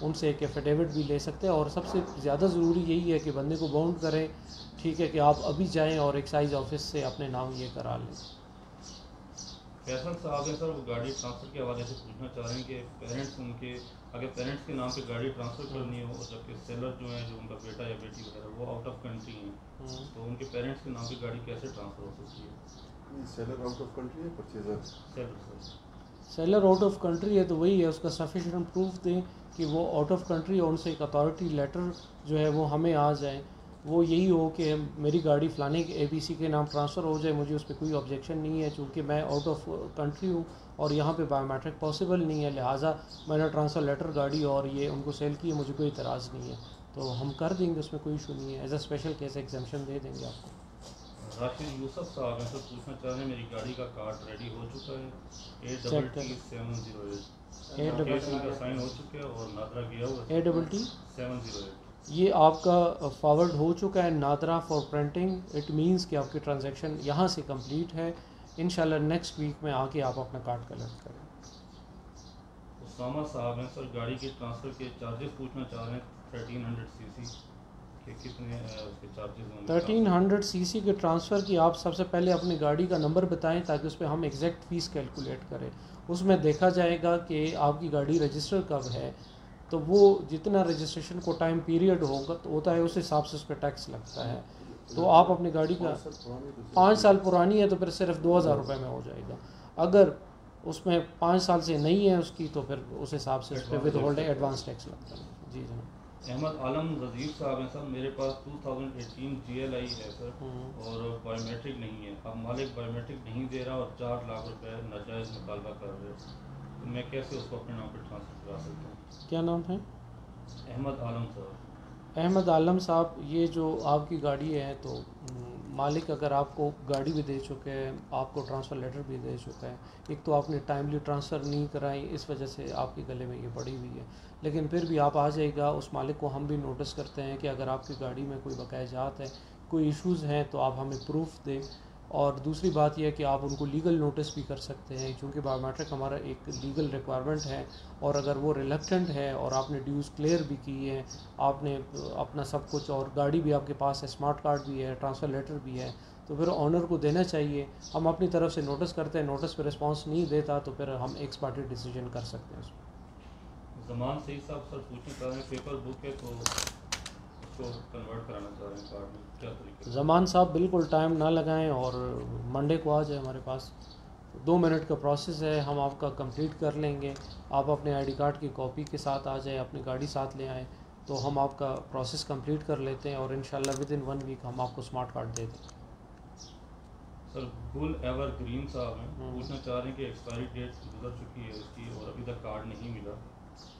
Speaker 1: उनसे एक एफिडेविट भी ले सकते हैं, और सबसे ज़्यादा ज़रूरी यही है कि बंदे को बाउंड करें, ठीक है, कि आप अभी जाएं और एक्साइज ऑफिस से अपने नाम ये करा लें।
Speaker 2: फैसल साहब हैं सर, वो गाड़ी ट्रांसफ़र के हवाले से पूछना चाह रहे हैं कि पेरेंट्स उनके अगर पेरेंट्स के नाम पे गाड़ी ट्रांसफ़र करनी हो और जबकि सेलर जो है जो उनका बेटा या बेटी वगैरह वो आउट ऑफ कंट्री हैं, तो उनके पेरेंट्स के नाम पे गाड़ी कैसे ट्रांसफ़र हो सकती है?
Speaker 3: सेलर आउट ऑफ कंट्री है, purchaser
Speaker 2: seller
Speaker 1: seller out of country है तो वही है, उसका सफिशिएंट प्रूफ दें कि वो आउट ऑफ कंट्री, और उनसे एक अथॉरिटी लेटर जो है वो हमें आ जाए। वो यही हो कि मेरी गाड़ी फ़लाने ABC के नाम ट्रांसफ़र हो जाए, मुझे उस पर कोई ऑब्जेक्शन नहीं है, चूँकि मैं आउट ऑफ कंट्री हूँ और यहाँ पे बायोमेट्रिक पॉसिबल नहीं है, लिहाजा मैंने ट्रांसफ़र लेटर गाड़ी और ये उनको सेल की है, मुझे कोई इतराज़ नहीं है, तो हम कर देंगे, उसमें कोई इशू नहीं है। As a special case exemption दे देंगे आपको।
Speaker 2: राशिद यूसुफ साहब हैं सर, पूछना चाह रहे हैं मेरी गाड़ी का कार्ड रेडी हो चुका है, ATT708 केस उनका साइन हो चुका है और नादरा गया हुआ है।
Speaker 1: ATT
Speaker 2: 708
Speaker 1: ये आपका फॉरवर्ड हो चुका है NADRA for printing. It means कि आपकी ट्रांजैक्शन यहाँ से कंप्लीट है। इंशाल्लाह नेक्स्ट वीक में आके आप अपना कार्ड कलेक्ट करें।
Speaker 2: उसामा साहब हैं सर, गाड़ी के ट्रांसफ़र के चार्जेस पूछना चाह रहे हैं 1300 सीसी के कितने उसके चार्जेस होंगे?
Speaker 1: 1300 सीसी के ट्रांसफ़र की आप सबसे पहले अपनी गाड़ी का नंबर बताएं ताकि उस पर हम एग्जैक्ट फ़ीस कैलकुलेट करें। उसमें देखा जाएगा कि आपकी गाड़ी रजिस्टर कब है, तो वो जितना रजिस्ट्रेशन को टाइम पीरियड होता है उस हिसाब से उस पर टैक्स लगता है। तो आप अपनी गाड़ी का 5 साल पुरानी है तो फिर सिर्फ 2000 रुपये में हो जाएगा। अगर उसमें 5 साल से नहीं है उसकी तो फिर उस हिसाब से उस पर विद होल्डिंग एडवांस टैक्स लगता है। जी जनाब।
Speaker 2: अहमद आलम रजीब साहब हैं सर, मेरे पास 2018 GLI है सर और बायोमेट्रिक नहीं है। अब मालिक बायोमेट्रिक नहीं दे रहा और 4 लाख रुपए नाजायज़ मुतालबा कर रहे हैं, तो मैं कैसे उसको अपने नाम पर ट्रांसफ़र करा सकता हूँ?
Speaker 1: क्या नाम है?
Speaker 2: अहमद आलम साहब।
Speaker 1: अहमद आलम साहब, ये जो आपकी गाड़ी है तो मालिक अगर आपको गाड़ी भी दे चुके हैं, आपको ट्रांसफ़र लेटर भी दे चुका है, एक तो आपने टाइमली ट्रांसफ़र नहीं कराई, इस वजह से आपके गले में ये पड़ी हुई है। लेकिन फिर भी आप आ जाएगा, उस मालिक को हम भी नोटिस करते हैं कि अगर आपकी गाड़ी में कोई बकाया जात है, कोई इश्यूज़ हैं तो आप हमें प्रूफ दें और दूसरी बात यह है कि आप उनको लीगल नोटिस भी कर सकते हैं, क्योंकि बायोमेट्रिक हमारा एक लीगल रिक्वायरमेंट है। और अगर वो रिलक्टेंट है और आपने ड्यूज़ क्लियर भी की है, आपने अपना सब कुछ, और गाड़ी भी आपके पास है, स्मार्ट कार्ड भी है, ट्रांसफ़र लेटर भी है, तो फिर ऑनर को देना चाहिए। हम अपनी तरफ से नोटिस करते हैं, नोटिस पे रिस्पांस नहीं देता तो फिर हम एक्स पार्टी डिसीजन कर सकते हैं उसमें।
Speaker 2: ज़मान सही साहब सर पूछना चाह रहे हैं, पेपर बुक है तो उसको कन्वर्ट कराना चाह रहे हैं कार्ड में, क्या तरीके?
Speaker 1: ज़मान साहब बिल्कुल टाइम ना लगाएं और मंडे को आ जाए हमारे पास। 2 मिनट का प्रोसेस है, हम आपका कंप्लीट कर लेंगे। आप अपने आईडी कार्ड की कॉपी के साथ आ जाए, अपनी गाड़ी साथ ले आएँ, तो हम आपका प्रोसेस कंप्लीट कर लेते हैं और इंशाल्लाह विद इन 1 वीक हम आपको स्मार्ट कार्ड दे देंगे।
Speaker 2: सर गुल एवर ग्रीन साहब हैं, पूछना चाह रहे हैं कि एक्सपायरी डेट गुजर चुकी है इसकी और अभी तक कार्ड नहीं मिला,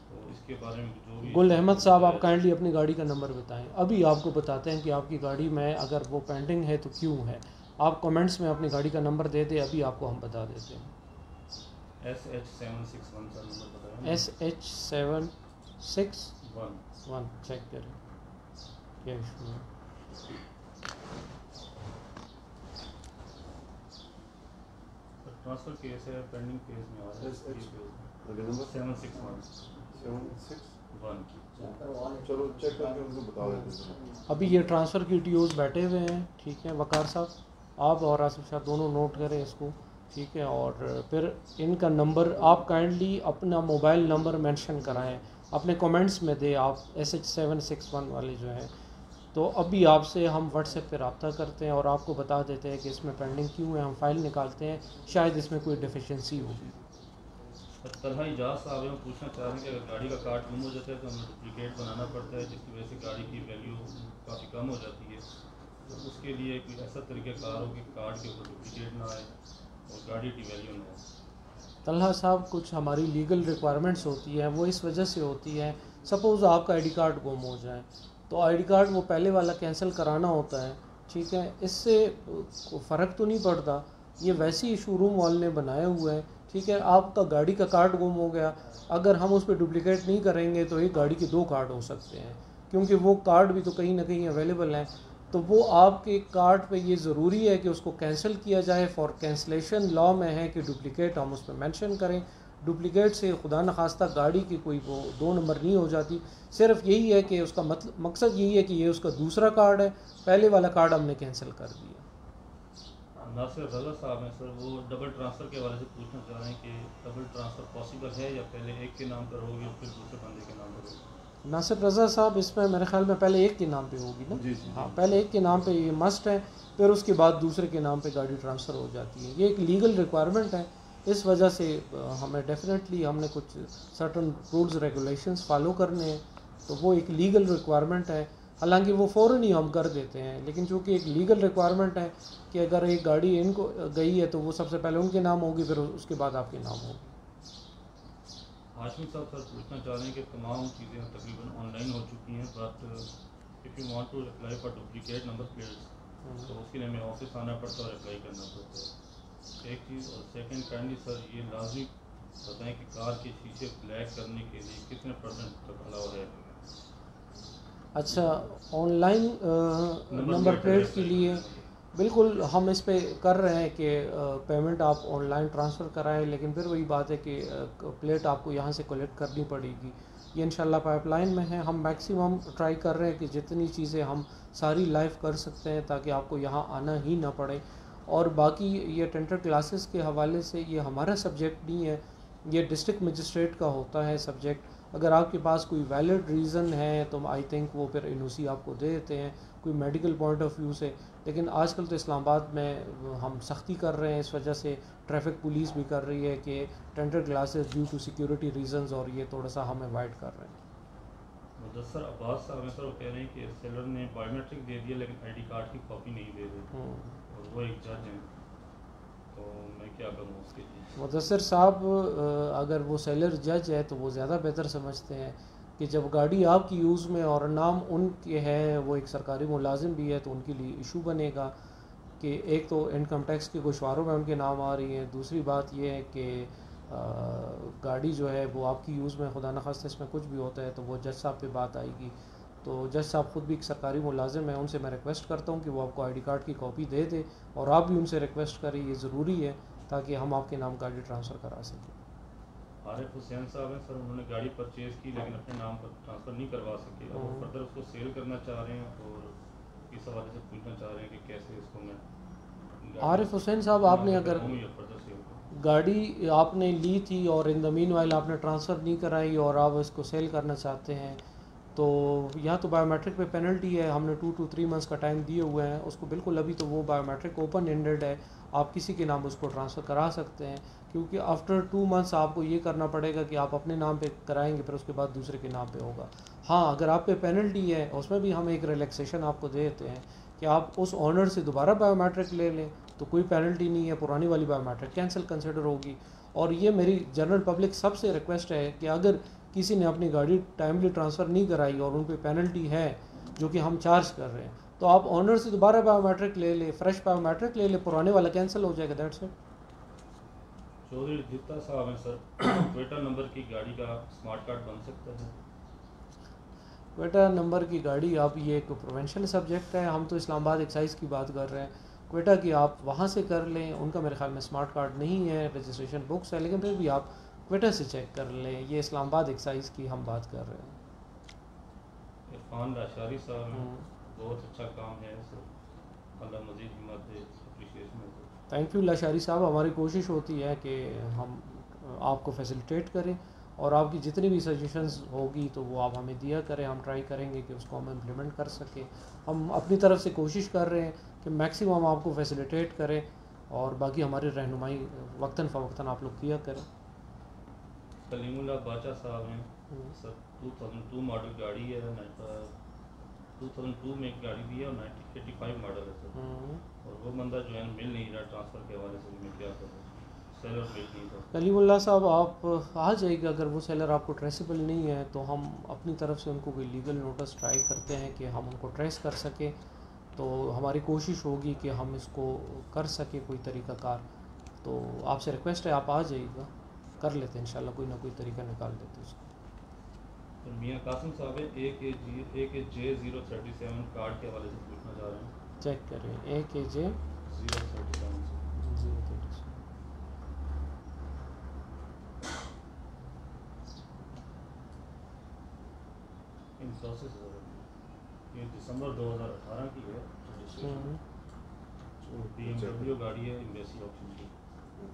Speaker 2: तो इसके बारे में जो भी।
Speaker 1: गुल अहमद साहब, आप काइंडली अपनी गाड़ी का नंबर बताएं। अभी आपको बताते हैं कि आपकी गाड़ी में अगर वो पेंडिंग है तो क्यों है। आप कमेंट्स में अपनी गाड़ी का नंबर दे दें, अभी आपको हम बता देते हैं।
Speaker 2: SH761 सर नंबर बताएं।
Speaker 1: SH761 चेक करें क्या इशू है।
Speaker 2: ट्रांसफ़र केस है, पेंडिंग केस में आ रहा है।
Speaker 3: नंबर
Speaker 2: 761
Speaker 3: चलो चेक करके उनको बता देते हैं।
Speaker 1: अभी ये ट्रांसफ़र की टीओज़ बैठे हुए हैं, ठीक है। वकार साहब, आप और आसिफ साहब दोनों नोट करें इसको, ठीक है। और फिर इनका नंबर आप काइंडली अपना मोबाइल नंबर मेंशन कराएं, अपने कमेंट्स में दें आप SH761 वाले जो हैं। तो अभी आपसे हम व्हाट्सएप पे रब्ता करते हैं और आपको बता देते हैं कि इसमें पेंडिंग क्यों है। हम फाइल निकालते हैं, शायद इसमें कोई डिफिशेंसी होगी।
Speaker 2: तलहा इजाज़ साहब हैं, पूछना चाह रहे हैं कि अगर गाड़ी का कार्ड गुम हो जाता है तो हमें डुप्लीकेट बनाना पड़ता है, जिसकी वजह से गाड़ी की वैल्यू काफ़ी कम हो जाती है, तो उसके लिए कोई ऐसा तरीक़ाकार हो कि कार्ड के ऊपर डुप्लीकेट ना आए और गाड़ी की वैल्यू ना आए।
Speaker 1: तलहा साहब, कुछ हमारी लीगल रिक्वायरमेंट्स होती है, वो इस वजह से होती है। सपोज़ आपका आईडी कार्ड गुम हो जाए तो आईडी कार्ड वो पहले वाला कैंसिल कराना होता है, ठीक है। इससे फ़र्क तो नहीं पड़ता, ये वैसे ही शोरूम वाले ने बनाया हुआ है, ठीक है। आपका गाड़ी का कार्ड गुम हो गया, अगर हम उस पर डुप्लीकेट नहीं करेंगे तो एक गाड़ी के 2 कार्ड हो सकते हैं, क्योंकि वो कार्ड भी तो कहीं ना कहीं अवेलेबल हैं। तो वो आपके कार्ड पे ये ज़रूरी है कि उसको कैंसिल किया जाए। फॉर कैंसिलेशन लॉ में है कि डुप्लीकेट हम उस पर मेंशन करें। डुप्लीकेट से खुदा न खास्ता गाड़ी की कोई वो 2 नंबर नहीं हो जाती। सिर्फ यही है कि उसका मकसद यही है कि ये उसका दूसरा कार्ड है, पहले वाला कार्ड हमने कैंसिल कर दिया।
Speaker 2: नासिर रज़ा साहब हैं सर, वो डबल ट्रांसफ़र के हवाले से पूछना चाह रहे हैं कि डबल ट्रांसफ़र पॉसिबल है या पहले एक के नाम पर होगी और फिर दूसरे बंदे के नाम पर होगी?
Speaker 1: नासिर रज़ा साहब, इसमें मेरे ख्याल में पहले एक के नाम पे होगी ना।
Speaker 3: जी।
Speaker 1: हाँ, पहले एक के नाम पे ये मस्ट है, फिर उसके बाद दूसरे के नाम पे गाड़ी ट्रांसफ़र हो जाती है। ये एक लीगल रिक्वायरमेंट है, इस वजह से हमें डेफिनेटली हमने कुछ सर्टन रूल्स रेगुलेशंस फॉलो करने हैं, तो वो एक लीगल रिक्वायरमेंट है। हालांकि वो फ़ौरन ही हम कर देते हैं, लेकिन चूँकि एक लीगल रिक्वायरमेंट है कि अगर एक गाड़ी इनको गई है तो वो सबसे पहले उनके नाम होगी, फिर उसके बाद आपके नाम होगी।
Speaker 2: हाशमी साहब सर पूछना चाह रहे हैं कि तमाम चीज़ें तकरीबन ऑनलाइन हो चुकी हैं, but if you want to apply for duplicate number plates तो उसके लिए हमें ऑफिस आना पड़ता है और अप्लाई करना पड़ता है, एक चीज़। और सेकंड काइंडली सर ये लाजमी बताएं कि कार के शीशे ब्लैक करने के लिए कितने % तक अलाउ है?
Speaker 1: अच्छा, ऑनलाइन नंबर प्लेट के लिए बिल्कुल हम इस पे कर रहे हैं कि पेमेंट आप ऑनलाइन ट्रांसफ़र कराएं, लेकिन फिर वही बात है कि प्लेट आपको यहाँ से कलेक्ट करनी पड़ेगी। ये इंशाल्लाह पाइपलाइन में है। हम मैक्सिमम ट्राई कर रहे हैं कि जितनी चीज़ें हम सारी लाइव कर सकते हैं ताकि आपको यहाँ आना ही ना पड़े। और बाकी ये टेंडर क्लासेस के हवाले से ये हमारा सब्जेक्ट नहीं है, ये डिस्ट्रिक्ट मजिस्ट्रेट का होता है सब्जेक्ट। अगर आपके पास कोई वैलिड रीज़न है तो आई थिंक वो फिर एनओसी आपको दे देते हैं, कोई मेडिकल पॉइंट ऑफ व्यू से। लेकिन आजकल तो इस्लामाबाद में हम सख्ती कर रहे हैं, इस वजह से ट्रैफिक पुलिस भी कर रही है कि tender classes due to security reasons, और ये थोड़ा सा हम अवॉइड कर रहे हैं।
Speaker 2: मुदस्सर अब्बास साहब हैं सर, वो कह रहे हैं कि सेलर ने बायोमेट्रिक दे दिया लेकिन आईडी कार्ड की कॉपी नहीं दे रहे और वो एक जज हैं, तो मैं क्या करूँ उसके लिए?
Speaker 1: मुदस्सर साहब, अगर वो सेलर जज है तो वो ज़्यादा बेहतर समझते हैं कि जब गाड़ी आपकी यूज़ में और नाम उनके है, वो एक सरकारी मुलाजिम भी है, तो उनके लिए इशू बनेगा कि एक तो इनकम टैक्स के गोशवारों में उनके नाम आ रही हैं, दूसरी बात ये है कि गाड़ी जो है वो आपकी यूज़ में, खुदा न खास्ता इसमें कुछ भी होता है तो वो जज साहब पे बात आएगी। तो जज साहब ख़ुद भी एक सरकारी मुलाजिम है, उनसे मैं रिक्वेस्ट करता हूँ कि वो आपको ID कार्ड की कॉपी दे दे और आप भी उनसे रिक्वेस्ट करें, ये ज़रूरी है ताकि हम आपके नाम गाड़ी ट्रांसफ़र करा सकें।
Speaker 2: आरिफ हुसैन साहब हैं सर, उन्होंने गाड़ी परचेज़ की लेकिन अपने नाम पर ट्रांसफ़र नहीं करवा सके, अब वो फर्दर उसको सेल करना चाह रहे हैं और इस हवाले से पूछना चाह रहे हैं कि कैसे इसको मैं
Speaker 1: आरिफ हुसैन साहब, आपने अगर
Speaker 2: फर्दर सेल करूँ।
Speaker 1: गाड़ी आपने ली थी और इन द मीन वाइल आपने ट्रांसफ़र नहीं कराई और आप इसको सेल करना चाहते हैं, तो या तो बायोमेट्रिक पे पेनल्टी है, हमने 2 to 3 मंथ्स का टाइम दिए हुए हैं उसको, बिल्कुल अभी तो वो बायोमेट्रिक ओपन एंडेड है, आप किसी के नाम उसको ट्रांसफ़र करा सकते हैं, क्योंकि आफ्टर 2 मंथ्स आपको ये करना पड़ेगा कि आप अपने नाम पे कराएंगे फिर उसके बाद दूसरे के नाम पे होगा। हाँ, अगर आप पे पेनल्टी है उसमें भी हम एक रिलैक्सेशन आपको देते हैं कि आप उस ऑनर से दोबारा बायोमेट्रिक ले लें तो कोई पेनल्टी नहीं है, पुरानी वाली बायोमेट्रिक कैंसिल कंसिडर होगी। और ये मेरी जनरल पब्लिक सबसे रिक्वेस्ट है कि अगर किसी ने अपनी गाड़ी टाइमली ट्रांसफ़र नहीं कराई और उन पर पेनल्टी है जो कि हम चार्ज कर रहे हैं, तो आप ऑनर से दोबारा बायोमेट्रिक ले ले, फ्रेश बायोमेट्रिक ले ले, पुराने वाला कैंसिल हो जाएगा, दैट्स इट।
Speaker 2: चौधरी जित्ता साहब हैं सर, क्वेटा नंबर की गाड़ी का स्मार्ट कार्ड बन सकता है?
Speaker 1: क्वेटा नंबर की गाड़ी, आप ये एक प्रोवेंशनल सब्जेक्ट है, हम तो इस्लामाबाद एक्साइज़ की बात कर रहे हैं, क्वेटा की आप वहाँ से कर लें, उनका मेरे ख्याल में स्मार्ट कार्ड नहीं है, रजिस्ट्रेशन बुक्स है, लेकिन फिर भी आप क्वेटा से चेक कर लें, ये इस्लामाबाद एक्साइज़ की हम बात कर रहे हैं।
Speaker 2: इरफान लाशारी साहब हैं, बहुत अच्छा काम है सर, अल्लाह मज़ीद हिम्मत दे, अप्रिशिएशन है सर।
Speaker 1: थैंक यू लाशारी साहब, हमारी कोशिश होती है कि हम आपको फैसिलिटेट करें और आपकी जितनी भी सजेशंस होगी तो वो आप हमें दिया करें, हम ट्राई करेंगे कि उसको हम इम्प्लीमेंट कर सकें। हम अपनी तरफ से कोशिश कर रहे हैं कि मैक्सिमम आपको फैसिलिटेट करें और बाकी हमारी रहनुमाई वक्तन फ़वक्तन आप लोग किया करें।
Speaker 2: सलीमुल्लाह बाचा साहब हैं सर, 2002 मॉडल गाड़ी है, 2002 में एक गाड़ी दी है और 1985 मॉडल है सर, और वो बंदा जो है मिल नहीं रहा ट्रांसफ़र के हवाले से, मैं क्या करूँ, सेलर मिल नहीं था।
Speaker 1: कलीमुल्लाह साहब, आप आ जाइएगा, अगर वो सेलर आपको ट्रेसेबल नहीं है तो हम अपनी तरफ से उनको कोई लीगल नोटिस ट्राई करते हैं कि हम उनको ट्रेस कर सकें, तो हमारी कोशिश होगी कि हम इसको कर सकें कोई तरीक़ाकार। तो आपसे रिक्वेस्ट है आप आ जाइएगा, कर लेते हैं इंशाल्लाह, कोई ना कोई तरीका निकाल देते हैं उसको।
Speaker 2: तो मियाँ कासिम साहब है AKJ037 कार्ड के हवाले से पूछना चाह रहे हैं,
Speaker 1: चेक करें AKJ
Speaker 2: 037 से।
Speaker 1: 037।
Speaker 2: इन प्रोसेस ये दिसंबर 2018 की है रजिस्ट्रेशन, BMW गाड़ी है, एम्बेसी ऑप्शन की।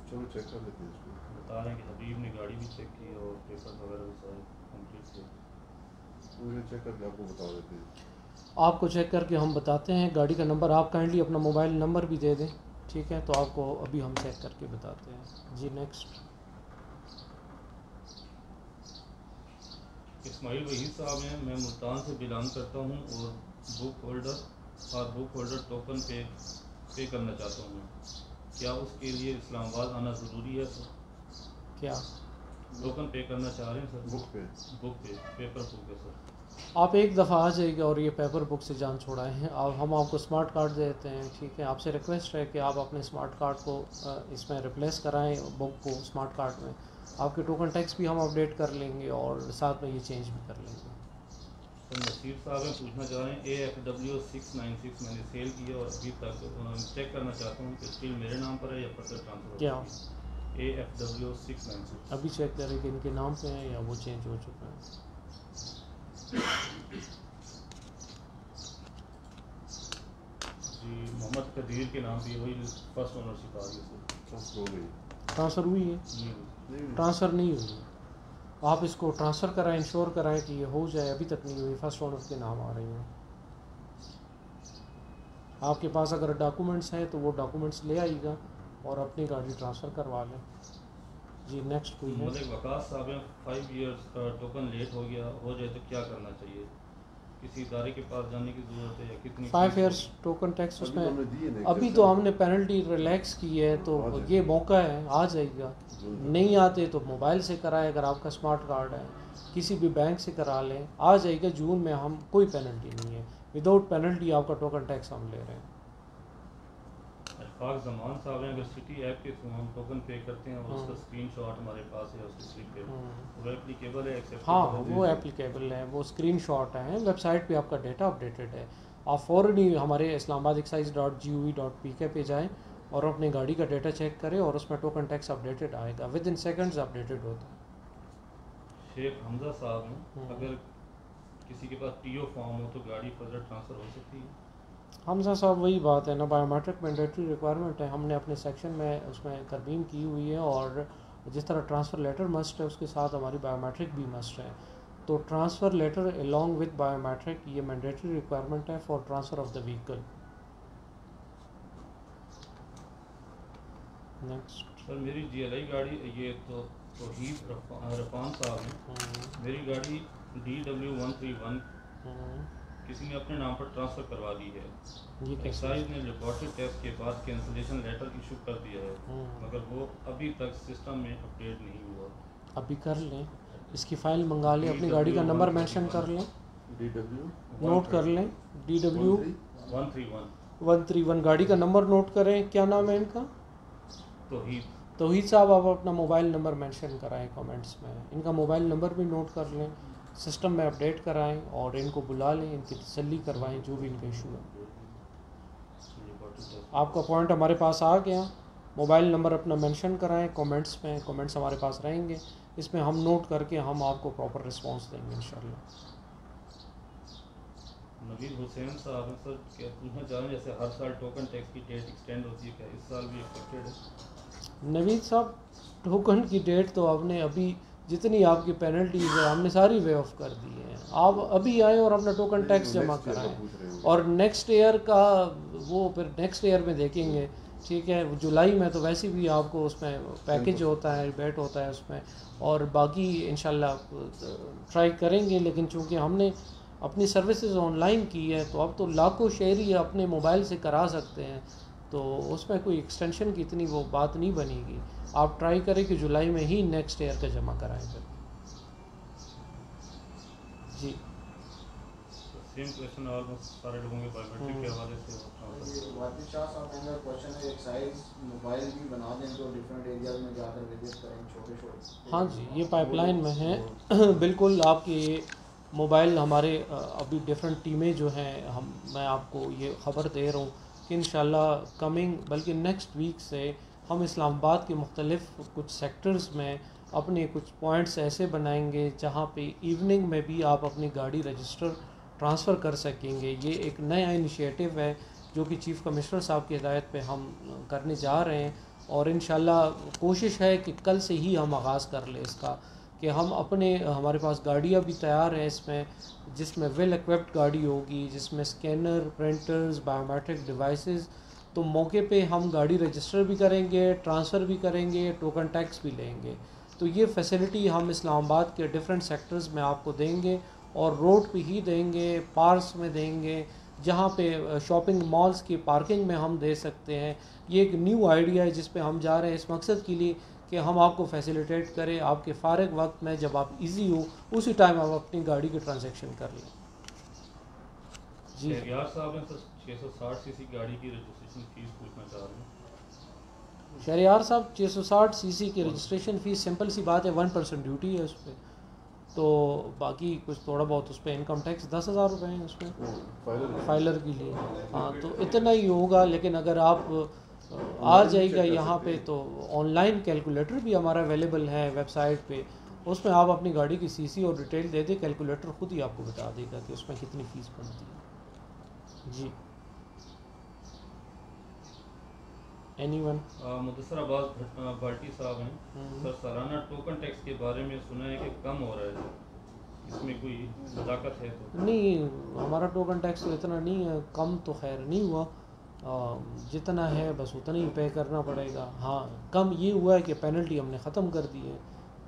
Speaker 3: चलो चेक कर लेते हैं इसको।
Speaker 2: बता रहे हैं कि हबीब ने गाड़ी भी चेक की और पेपर वगैरह भी सारे कंप्लीट किए,
Speaker 3: मुझे चेक करके आपको बता देते हैं।
Speaker 1: आपको चेक करके हम बताते हैं। गाड़ी का नंबर आप काइंडली अपना मोबाइल नंबर भी दे दें, ठीक है, तो आपको अभी हम चेक करके बताते हैं जी। नेक्स्ट
Speaker 2: इस्माइल वहीद साहब हैं, मैं मुल्तान से बिलोंग करता हूं और बुक होल्डर टोकन पे करना चाहता हूं, क्या उसके लिए इस्लामाबाद आना ज़रूरी है सर?
Speaker 1: क्या
Speaker 2: टोकन पे करना चाह रहे हैं सर?
Speaker 3: बुक पे
Speaker 2: पेपर बुक है सर।
Speaker 1: आप एक दफ़ा आ जाइएगा और ये पेपर बुक से जान छोड़ाए हैं, अब हम आपको स्मार्ट कार्ड देते हैं, ठीक है। आपसे रिक्वेस्ट है कि आप अपने स्मार्ट कार्ड को इसमें रिप्लेस कराएं, बुक को स्मार्ट कार्ड में। आपके टोकन टैक्स भी हम अपडेट कर लेंगे और साथ में ये चेंज भी कर लेंगे।
Speaker 2: तो नसीर साहब हैं पूछना चाह रहे हैं AFW 696 मैंने सेल किया और अभी तक चेक करना चाहता हूँ कि स्टिल मेरे नाम पर है या फर्दर ट्रांसफर?
Speaker 1: क्या
Speaker 2: AFW 696
Speaker 1: अभी चेक करें कि इनके नाम पे हैं या वो चेंज हो चुका है।
Speaker 2: जी, मोहम्मद कदीर के नाम पे वही फर्स्ट ओनरशिप आ रही है
Speaker 3: ट्रांसफर हो गई।
Speaker 1: ट्रांसफ़र हुई है?
Speaker 3: नहीं
Speaker 1: ट्रांसफ़र नहीं हुई है, आप इसको ट्रांसफ़र कराएं, इंश्योर कराएं कि ये हो जाए, अभी तक नहीं हुई, फर्स्ट ओनर के नाम आ रही हैं। आपके पास अगर डॉक्यूमेंट्स हैं तो वो डॉक्यूमेंट्स ले आइएगा और अपनी गाड़ी ट्रांसफ़र करवा लें जी। नेक्स्ट कोई है?
Speaker 2: मलिक वकास साहब हैं, 5 इयर्स टोकन लेट हो जाए तो क्या करना चाहिए? किसी इदारे के पास जाने की ज़रूरत है या कितनी?
Speaker 1: 5 इयर्स टोकन टैक्स
Speaker 3: अभी तो हमने दिए
Speaker 1: उसमें
Speaker 3: नहीं,
Speaker 1: अभी
Speaker 3: कैसे?
Speaker 1: तो हमने पेनल्टी रिलैक्स की है, तो
Speaker 3: आ जाए।
Speaker 1: ये मौका है, आ जाएगा। नहीं आते तो मोबाइल से कराएं, अगर आपका स्मार्ट कार्ड है किसी भी बैंक से करा लें, आ जाएगा जून में। हम कोई पेनल्टी नहीं है, विदाउट पेनल्टी आपका टोकन टैक्स हम ले रहे हैं।
Speaker 2: पाक जमान साहब हैं, अगर सिटी ऐप के थ्रू हम टोकन पे करते हैं और उसका स्क्रीनशॉट हमारे पास है उसकी स्लिप पे, वो एप्लीकेबल है, एक्सेप्टेबल
Speaker 1: हाँ
Speaker 2: है?
Speaker 1: वो एप्लीकेबल है, वो स्क्रीनशॉट है, वेबसाइट पे आपका डेटा अपडेटेड है। आप फ़ौरन ही हमारे islamabadexcise.gov.pk पे जाएं और अपनी गाड़ी का डेटा चेक करें और उसमें टोकन टैक्स अपडेटेड आएगा, विद इन सेकंड्स अपडेटेड होता है।
Speaker 2: शेख हमजा साहब हैं, अगर किसी के पास टीओ फॉर्म हो तो गाड़ी फर्दर ट्रांसफ़र हो सकती है?
Speaker 1: हमजा साहब वही बात है ना, बायोमेट्रिक मैंडेटरी रिक्वायरमेंट है, हमने अपने सेक्शन में उसमें तरमीम की हुई है, और जिस तरह ट्रांसफ़र लेटर मस्ट है उसके साथ हमारी बायोमेट्रिक भी मस्ट है। तो transfer letter along with biometric ये मैंडेटरी रिक्वायरमेंट है for transfer of the vehicle. Next
Speaker 2: sir मेरी GLI गाड़ी, ये तो तौहीद रफ़ान साहब हैं, मेरी गाड़ी DW131 किसी ने अपने नाम पर ट्रांसफ़र करवा दी है।
Speaker 1: ये कैसे?
Speaker 2: एक्साइज ने लेबॉर्ट्री टेस्ट के बाद कैंसिलेशन लेटर इशू कर दिया है, मगर वो अभी तक सिस्टम में अपडेट नहीं हुआ।
Speaker 1: अभी कर लें, इसकी फ़ाइल मंगा लें, अपनी गाड़ी का नंबर मेंशन कर लें,
Speaker 3: DW
Speaker 1: नोट कर लें, DW
Speaker 2: 131
Speaker 1: गाड़ी का नंबर नोट करें। क्या नाम है इनका?
Speaker 2: तौहीद
Speaker 1: साहब, आप अपना मोबाइल नंबर मेंशन कराएं कमेंट्स में, इनका मोबाइल नंबर भी नोट कर लें, सिस्टम में अपडेट कराएं और इनको बुला लें, इनकी तसल्ली करवाएं जो भी इनका इशू है। आपका पॉइंट हमारे पास आ गया, मोबाइल नंबर अपना मेंशन कराएं कमेंट्स में, कमेंट्स हमारे पास रहेंगे, इसमें हम नोट करके हम आपको प्रॉपर रिस्पांस देंगे इंशाल्लाह।
Speaker 2: नवीद हुसैन साहब हैं, सर क्या पूछना चाह रहे हैं, जैसे हर साल टोकन टैक्स की डेट एक्सटेंड होती है, क्या इस साल भी एक्सपेक्टेड है?
Speaker 1: नवीद साहब, टोकन की डेट तो आपने अभी जितनी आपकी पेनल्टीज है हमने सारी वे ऑफ कर दी है। आप अभी आए और अपना टोकन टैक्स जमा कराएं, और नेक्स्ट ईयर का वो फिर नेक्स्ट ईयर में देखेंगे, ठीक है? जुलाई में तो वैसे भी आपको उसमें पैकेज होता है, रिबेट होता है उसमें, और बाकी इंशाल्लाह ट्राई करेंगे। लेकिन चूँकि हमने अपनी सर्विसेज ऑनलाइन की है तो अब तो लाखों शहरी अपने मोबाइल से करा सकते हैं, तो उसमें कोई एक्सटेंशन की इतनी वो बात नहीं बनेगी। आप ट्राई करें कि जुलाई में ही नेक्स्ट ईयर का जमा कराएं फिर। जी
Speaker 2: सेम क्वेश्चन ऑलमोस्ट सारे लोगों के बायोमेट्रिक के हवाले से।
Speaker 4: वाजिद शाह साहब का क्वेश्चन है, एक्साइज मोबाइल भी बना दें तो डिफरेंट एरियाज में जाकर विजिट करें छोटे।
Speaker 1: हाँ जी, ये पाइपलाइन में है बिल्कुल। आपके मोबाइल हमारे अभी डिफरेंट टीमें जो हैं, मैं आपको ये ख़बर दे रहा हूँ कि इंशाल्लाह कमिंग बल्कि नेक्स्ट वीक से हम इस्लामाबाद के मुख्तलिफ़ कुछ सेक्टर्स में अपने कुछ पॉइंट्स ऐसे बनाएंगे जहाँ पे इवनिंग में भी आप अपनी गाड़ी रजिस्टर ट्रांसफ़र कर सकेंगे। ये एक नया इनिशिएटिव है जो कि चीफ़ कमिश्नर साहब की हिदायत पे हम करने जा रहे हैं, और इंशाल्लाह कोशिश है कि कल से ही हम आगाज़ कर लें इसका, कि हम अपने हमारे पास गाड़ियाँ भी तैयार हैं इसमें, जिसमें वेल इक्विप्ड गाड़ी होगी, जिसमें स्कैनर, प्रिंटर्स, बायोमेट्रिक डिवाइसेस, तो मौके पे हम गाड़ी रजिस्टर भी करेंगे, ट्रांसफ़र भी करेंगे, टोकन टैक्स भी लेंगे। तो ये फैसिलिटी हम इस्लामाबाद के डिफरेंट सेक्टर्स में आपको देंगे, और रोड पे ही देंगे, पार्क्स में देंगे, जहाँ पे शॉपिंग मॉल्स की पार्किंग में हम दे सकते हैं। ये एक न्यू आइडिया है जिस पे हम जा रहे हैं, इस मकसद के लिए कि हम आपको फैसिलिटेट करें, आपके फ़ारिग वक्त में जब आप इजी हो उसी टाइम आप अपनी गाड़ी की ट्रांजैक्शन कर लें। जी
Speaker 2: शहरियार साहब हैं, सर 660 सीसी गाड़ी की रजिस्ट्रेशन फ़ीस पूछना चाह रहे हैं।
Speaker 1: शहरियार साहब, 660 सीसी की रजिस्ट्रेशन फ़ीस सिंपल सी बात है, 1% ड्यूटी है उस पर, तो बाकी कुछ थोड़ा बहुत उस पर इनकम टैक्स 10,000 रुपये हैं उस पर फाइलर के लिए। हाँ, तो इतना ही होगा। लेकिन अगर आप आ जाइएगा यहाँ पे तो ऑनलाइन कैलकुलेटर भी हमारा अवेलेबल है वेबसाइट पे, उसमें आप अपनी गाड़ी की सीसी और डिटेल दे दें, कैलकुलेटर ख़ुद ही आपको बता देगा कि उसमें कितनी फ़ीस बनती है। जी एनीवन?
Speaker 2: मुदस्सर अब्बास भट्टी साहब हैं, सर सालाना टोकन टैक्स के बारे में सुना है कि कम हो रहा है, इसमें कोई सदाकत है? तो
Speaker 1: नहीं, हमारा टोकन टैक्स तो इतना नहीं है, कम तो खैर नहीं हुआ, जितना है बस उतना ही पे करना पड़ेगा। हाँ, कम ये हुआ है कि पेनल्टी हमने ख़त्म कर दी है,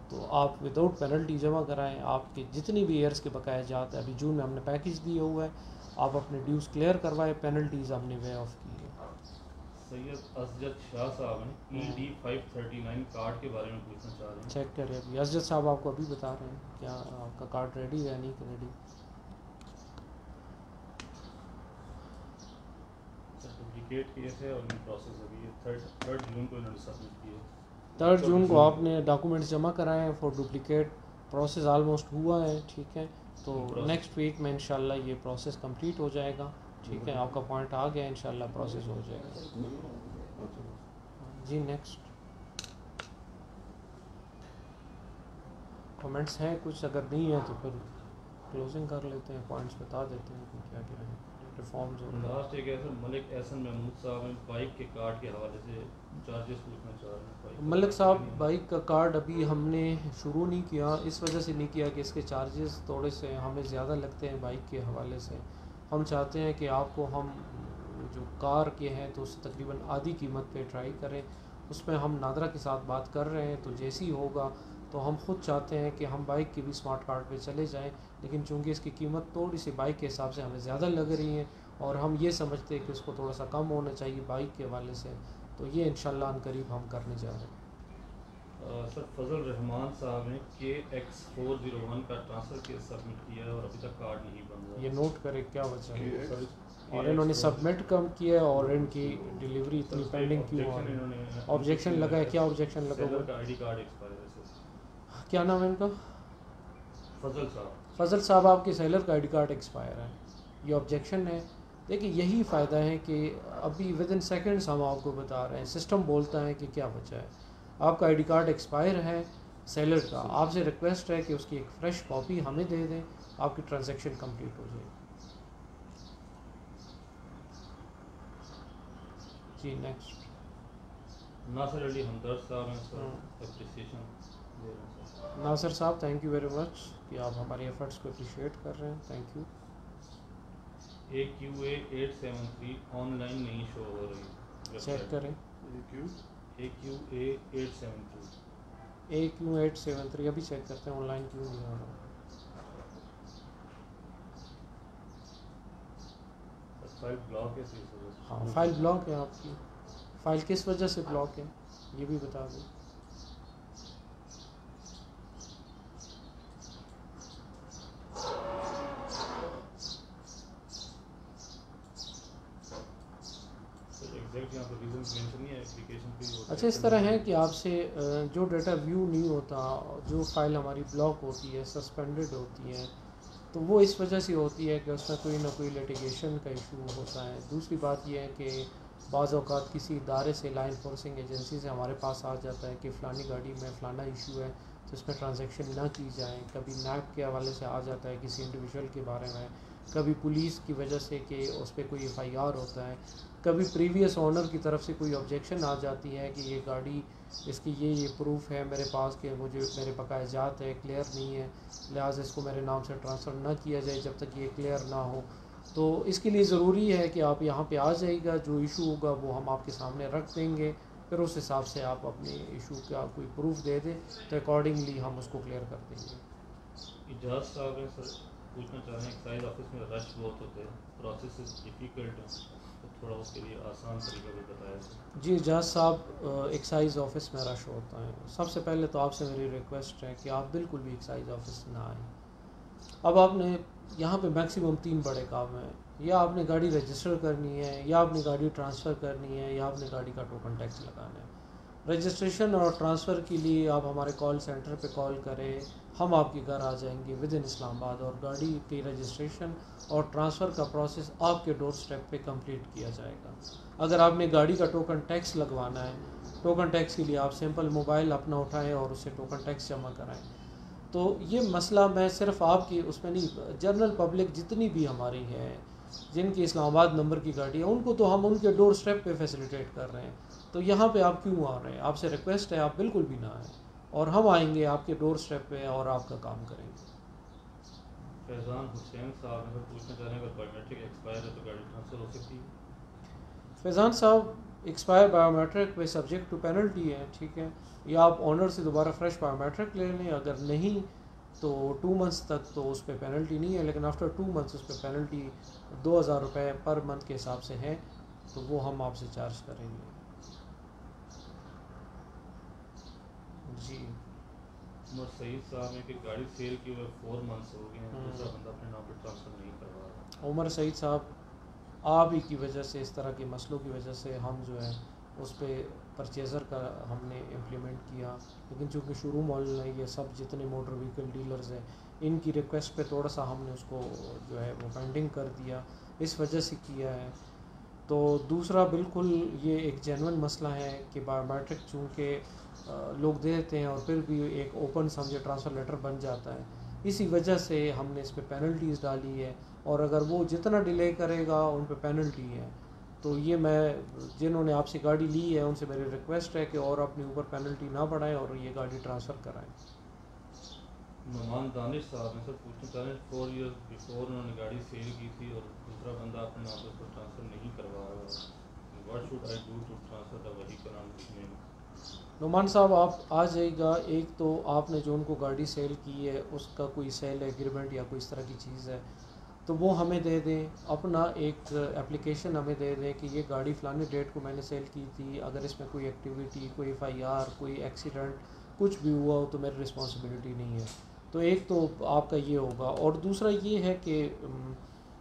Speaker 1: तो आप विदाउट पेनल्टी जमा कराएं, आपके जितनी भी ईयर्स के बकाया जाते हैं। अभी जून में हमने पैकेज दिया हुआ है, आप अपने ड्यूज़ क्लियर करवाएं, पेनल्टीज़ हमने वे ऑफ की है।
Speaker 2: सैयद असजद शाह साहब हैं, ED 539 कार्ड के बारे में पूछना चाह रहे हैं।
Speaker 1: चेक करें अभी, असजद साहब आपको अभी बता रहे हैं क्या आपका कार्ड रेडी है या नहीं रेडी।
Speaker 2: डुप्लीकेट किए थे और उनकी प्रोसेस अभी 3 जून को इन्होंने सबमिट किए।
Speaker 1: 3 जून को आपने डॉक्यूमेंट्स जमा कराए हैं फॉर डुप्लीकेट, प्रोसेस ऑलमोस्ट हुआ है, ठीक है। तो नेक्स्ट वीक में इंशाल्लाह ये प्रोसेस कंप्लीट हो जाएगा, ठीक है। आपका पॉइंट आ गया, इंशाल्लाह प्रोसेस हो जाएगा जी। नेक्स्ट कमेंट्स हैं कुछ? अगर नहीं है तो फिर क्लोजिंग कर लेते हैं, पॉइंट्स बता देते हैं कि क्या क्या है रिफॉर्म्स।
Speaker 2: लास्ट एक ऐसा मलिक एहसन महमूद साहब हैं, बाइक के कार्ड के हवाले से चार्जेस पूछना चाह रहे हैं।
Speaker 1: मलिक साहब, बाइक का कार्ड अभी हमने शुरू नहीं किया, इस वजह से नहीं किया कि इसके चार्जेस थोड़े से हमें ज़्यादा लगते हैं बाइक के हवाले से। हम चाहते हैं कि आपको हम जो कार के हैं तो उससे तकरीबन आधी कीमत पे ट्राई करें। उसमें हम नादरा के साथ बात कर रहे हैं, तो जैसे ही होगा तो हम ख़ुद चाहते हैं कि हम बाइक के भी स्मार्ट कार्ड पे चले जाएं, लेकिन चूंकि इसकी कीमत थोड़ी सी बाइक के हिसाब से हमें ज़्यादा लग रही है और हम ये समझते हैं कि उसको थोड़ा सा कम होना चाहिए बाइक के हवाले से, तो ये इंशाल्लाह अनकरीब हम करने जा रहे हैं।
Speaker 2: सर फजल रहमान साहब ने KX401 का ट्रांसफ़र केस सबमिट किया है और अभी तक कार्ड नहीं बन रहा।
Speaker 1: ये नोट करें क्या वजह है,
Speaker 2: सर
Speaker 1: और इन्होंने सबमिट कम किया है और इनकी डिलीवरी इतनी पेंडिंग क्यों आ रही है? ऑब्जेक्शन लगा है, क्या ऑब्जेक्शन लगा हुआ है?
Speaker 2: ID कार्ड एक्सपायर है सर।
Speaker 1: क्या नाम है इनका?
Speaker 2: फजल साहब।
Speaker 1: फजल साहब, आपके सेलर का ID कार्ड एक्सपायर है, ये ऑब्जेक्शन है। देखिए यही फ़ायदा है कि अभी विद इन सेकेंड्स हम आपको बता रहे हैं, सिस्टम बोलता है कि क्या वजह है। आपका ID कार्ड एक्सपायर है सेलर का, आपसे रिक्वेस्ट है कि उसकी एक फ़्रेश कॉपी हमें दे दें, आपकी ट्रांजैक्शन कंप्लीट हो जाएगी जी। नेक्स्ट
Speaker 2: नासिर अली हमदर्द साहब हैं सर, एप्रिसिएशन दे रहे हैं सर।
Speaker 1: नासिर साहब, थैंक यू वेरी मच कि आप हमारे एफर्ट्स को अप्रिशिएट कर रहे हैं, थैंक यू।
Speaker 2: AQA873 ऑनलाइन नहीं शो हो रही,
Speaker 1: चेक करें।
Speaker 2: AQA873
Speaker 1: AQ873 अभी चेक करते हैं ऑनलाइन क्यों नहीं हो रहा।
Speaker 2: फाइल ब्लॉक है इस वजह से।
Speaker 1: हाँ, फाइल ब्लॉक है आपकी। फाइल किस वजह से ब्लॉक है ये भी बता दें। अच्छा, इस तरह है कि आपसे जो डाटा व्यू नहीं होता, जो फाइल हमारी ब्लॉक होती है, सस्पेंडेड होती है, तो वो इस वजह से होती है कि उसमें कोई ना कोई लिटिगेशन का इशू होता है। दूसरी बात यह है कि बाज़ औक़ात किसी इदारे से, लॉ इन्फोर्सिंग एजेंसी से हमारे पास आ जाता है कि फ़लानी गाड़ी में फ़लाना इशू है तो इसमें ट्रांजैक्शन ना की जाए। कभी नैब के हवाले से आ जाता है किसी इंडिविजुअल के बारे में, कभी पुलिस की वजह से कि उस पर कोई FIR होता है, कभी प्रीवियस ओनर की तरफ से कोई ऑब्जेक्शन आ जाती है कि ये गाड़ी, इसकी ये प्रूफ है मेरे पास कि मुझे मेरे बकायजात है, क्लियर नहीं है, लिहाजा इसको मेरे नाम से ट्रांसफ़र ना किया जाए जब तक ये क्लियर ना हो। तो इसके लिए ज़रूरी है कि आप यहाँ पे आ जाइएगा, जो इशू होगा वो हम आपके सामने रख देंगे, फिर उस हिसाब से आप अपने इशू का कोई प्रूफ दे दें तो अकॉर्डिंगली हम उसको क्लियर कर देंगे।
Speaker 2: इजाज़ साहब हैं सर, पूछना चाह रहे हैं एक्साइज ऑफिस में रश बहुत होते हैं, प्रोसेस डिफ़िकल्ट है, तो थोड़ा उसके लिए आसान तरीका भी बताया।
Speaker 1: जी इजाज़ साहब, एक्साइज ऑफिस में रश होता है। सबसे पहले तो आपसे मेरी रिक्वेस्ट है कि आप बिल्कुल भी एक्साइज ऑफिस ना आएँ। अब आपने यहाँ पे मैक्सिमम 3 बड़े काम हैं, या आपने गाड़ी रजिस्टर करनी है, या आपने गाड़ी ट्रांसफ़र करनी है, या आपने गाड़ी का टोकन टैक्स लगाना है। रजिस्ट्रेशन और ट्रांसफ़र के लिए आप हमारे कॉल सेंटर पे कॉल करें, हम आपके घर आ जाएंगे विद इन इस्लामाबाद, और गाड़ी की रजिस्ट्रेशन और ट्रांसफ़र का प्रोसेस आपके डोर स्टेप पे कंप्लीट किया जाएगा। अगर आपने गाड़ी का टोकन टैक्स लगवाना है, टोकन टैक्स के लिए आप सिंपल मोबाइल अपना उठाएं और उससे टोकन टैक्स जमा कराएं। तो ये मसला मैं सिर्फ आपकी उसमें नहीं, जनरल पब्लिक जितनी भी हमारी है जिनकी इस्लामाबाद नंबर की गाड़ी है, उनको तो हम उनके डोर स्टेप पे फैसिलिटेट कर रहे हैं। तो यहाँ पे आप क्यों आ रहे हैं? आपसे रिक्वेस्ट है आप बिल्कुल भी ना आएँ, और हम आएंगे आपके डोर स्टेप पे और आपका काम करेंगे।
Speaker 2: फैज़ान हुसैन साहब अगर पूछना चाह रहे हैं, अगर बायोमेट्रिक एक्सपायर है तो गाड़ी ट्रांसफ़र हो सकती है?
Speaker 1: फैज़ान साहब, एक्सपायर बायोमेट्रिक पे सब्जेक्ट टू पेनल्टी है, ठीक है, या आप ऑनर से दोबारा फ्रेश बायोमेट्रिक ले लें, अगर नहीं तो 2 मंथ्स तक तो उस पर पेनल्टी नहीं है, लेकिन आफ्टर 2 मंथ्स उस पर पेनल्टी 2000 रुपये पर मंथ के हिसाब से है, तो वो हम आपसे चार्ज करेंगे जी।
Speaker 2: उमर सईद साहब ने कि गाड़ी सेल की हुए 4 मंथ्स हो गए हैं, दूसरा बंदा अपने नाम पर ट्रांसफ़र नहीं करवा रहा।
Speaker 1: उमर सईद साहब, आप ही की वजह से, इस तरह के मसलों की वजह से हम जो है उस पर परचेज़र का हमने इम्प्लीमेंट किया। लेकिन चूँकि शुरू मॉडल है, ये सब जितने मोटर व्हीकल डीलर्स हैं इनकी रिक्वेस्ट पे थोड़ा सा हमने उसको जो है वो पेंडिंग कर दिया, इस वजह से किया है। तो दूसरा बिल्कुल ये एक जेन्युइन मसला है कि बायोमेट्रिक चूँकि लोग देते हैं और फिर भी एक ओपन समझे ट्रांसफ़र लेटर बन जाता है, इसी वजह से हमने इस पर पेनल्टीज़ डाली है। और अगर वो जितना डिले करेगा उन पर पेनल्टी है। तो ये मैं जिन्होंने आपसे गाड़ी ली है उनसे मेरी रिक्वेस्ट है कि और अपने ऊपर पेनल्टी ना बढ़ाएं और ये गाड़ी ट्रांसफ़र कराएं।
Speaker 2: नुमान दानिश साहब हैं सर, पूछना चाह रहे हैं 4 इयर्स बिफोर उन्होंने गाड़ी सेल की थी और दूसरा बंदा अपने नाम पर ट्रांसफ़र नहीं करवा रहा, what should I do to transfer the vehicle on his name?
Speaker 1: Numan साहब आप आ जाइएगा, एक तो आपने जो उनको गाड़ी सेल की है उसका कोई सेल एग्रीमेंट या कोई इस तरह की चीज़ है तो वो हमें दे दें, अपना एक एप्लीकेशन हमें दे दें कि ये गाड़ी फ़लानी डेट को मैंने सेल की थी, अगर इसमें कोई एक्टिविटी, कोई FIR, कोई एक्सीडेंट कुछ भी हुआ हो तो मेरी रिस्पॉन्सिबिलिटी नहीं है। तो एक तो आपका ये होगा। और दूसरा ये है कि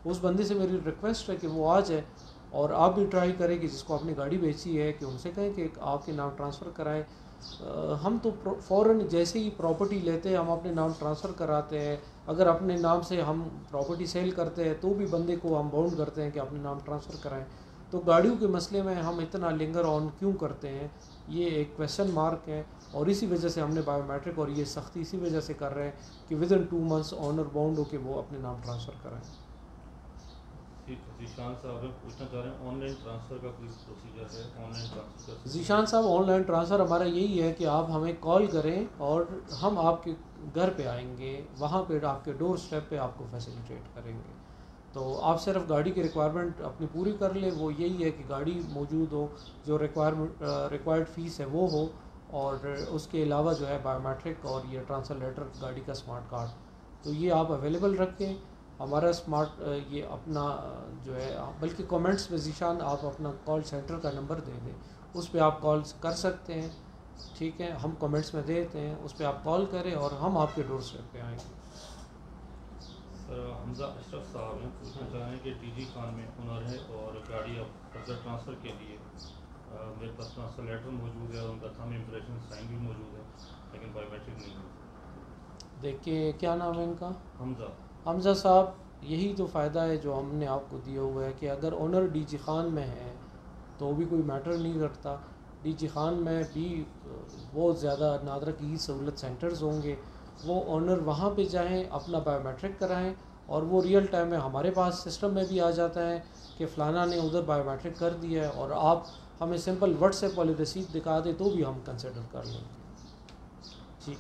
Speaker 1: उस बंदे से मेरी रिक्वेस्ट है कि वो आ जाए और आप भी ट्राई करें कि जिसको आपने गाड़ी बेची है कि उनसे कहें कि आपके नाम ट्रांसफ़र कराएं। हम तो फ़ौरन जैसे ही प्रॉपर्टी लेते हैं हम अपने नाम ट्रांसफ़र कराते हैं। अगर अपने नाम से हम प्रॉपर्टी सेल करते हैं तो भी बंदे को हम बाउंड करते हैं कि अपने नाम ट्रांसफ़र कराएं। तो गाड़ियों के मसले में हम इतना लिंगर ऑन क्यों करते हैं, ये एक क्वेश्चन मार्क है। और इसी वजह से हमने बायोमेट्रिक और ये सख्ती इसी वजह से कर रहे हैं कि within 2 months owner bound हो के वो अपने नाम ट्रांसफ़र कराएं।
Speaker 2: जीशान साहब पूछना चाह रहे हैं ऑनलाइन ट्रांसफ़र का कोई प्रोसीजर है? ऑनलाइन ट्रांसफ़र का
Speaker 1: जीशान साहब ऑनलाइन ट्रांसफ़र हमारा यही है कि आप हमें कॉल करें और हम आपके घर पे आएंगे, वहाँ पे आपके डोर स्टेप पे आपको फैसिलिटेट करेंगे। तो आप सिर्फ गाड़ी की रिक्वायरमेंट अपनी पूरी कर लें, वो यही है कि गाड़ी मौजूद हो, जो रिक्वायर्ड फ़ीस है वो हो, और उसके अलावा जो है बायोमेट्रिक और ये ट्रांसफ़र लेटर, गाड़ी का स्मार्ट कार्ड, तो ये आप अवेलेबल रखें। हमारा स्मार्ट ये अपना जो है, बल्कि कमेंट्स में ज़ीशान आप अपना कॉल सेंटर का नंबर दे दें, उस पर आप कॉल कर सकते हैं, ठीक है, हम कमेंट्स में देते हैं, उस पर आप कॉल करें और हम आपके डोर स्टेप पे आएंगे।
Speaker 2: सर हमजा अशरफ साहब हैं, पूछना चाह रहे हैं कि DG खान में ओनर है और गाड़ी अब फर्दर ट्रांसफ़र के लिए मेरे पास ट्रांसफ़र लेटर मौजूद है और उनका थंब इम्प्रेशन साइन भी मौजूद है, लेकिन बायोमेट्रिक नहीं है।
Speaker 1: देखिए क्या नाम है इनका?
Speaker 2: हमजा
Speaker 1: साहब, यही तो फ़ायदा है जो हमने आपको दिया हुआ है कि अगर ओनर DG खान में है तो भी कोई मैटर नहीं करता। DG खान में भी बहुत ज़्यादा नादरा की सहूलत सेंटर्स होंगे, वो ओनर वहाँ पे जाएं, अपना बायोमेट्रिक कराएं और वो रियल टाइम में हमारे पास सिस्टम में भी आ जाता है कि फ़लाना ने उधर बायोमेट्रिक कर दिया है, और आप हमें सिंपल व्हाट्सएप वाली रसीद दिखा दें तो भी हम कंसिडर कर लेंगे। जी।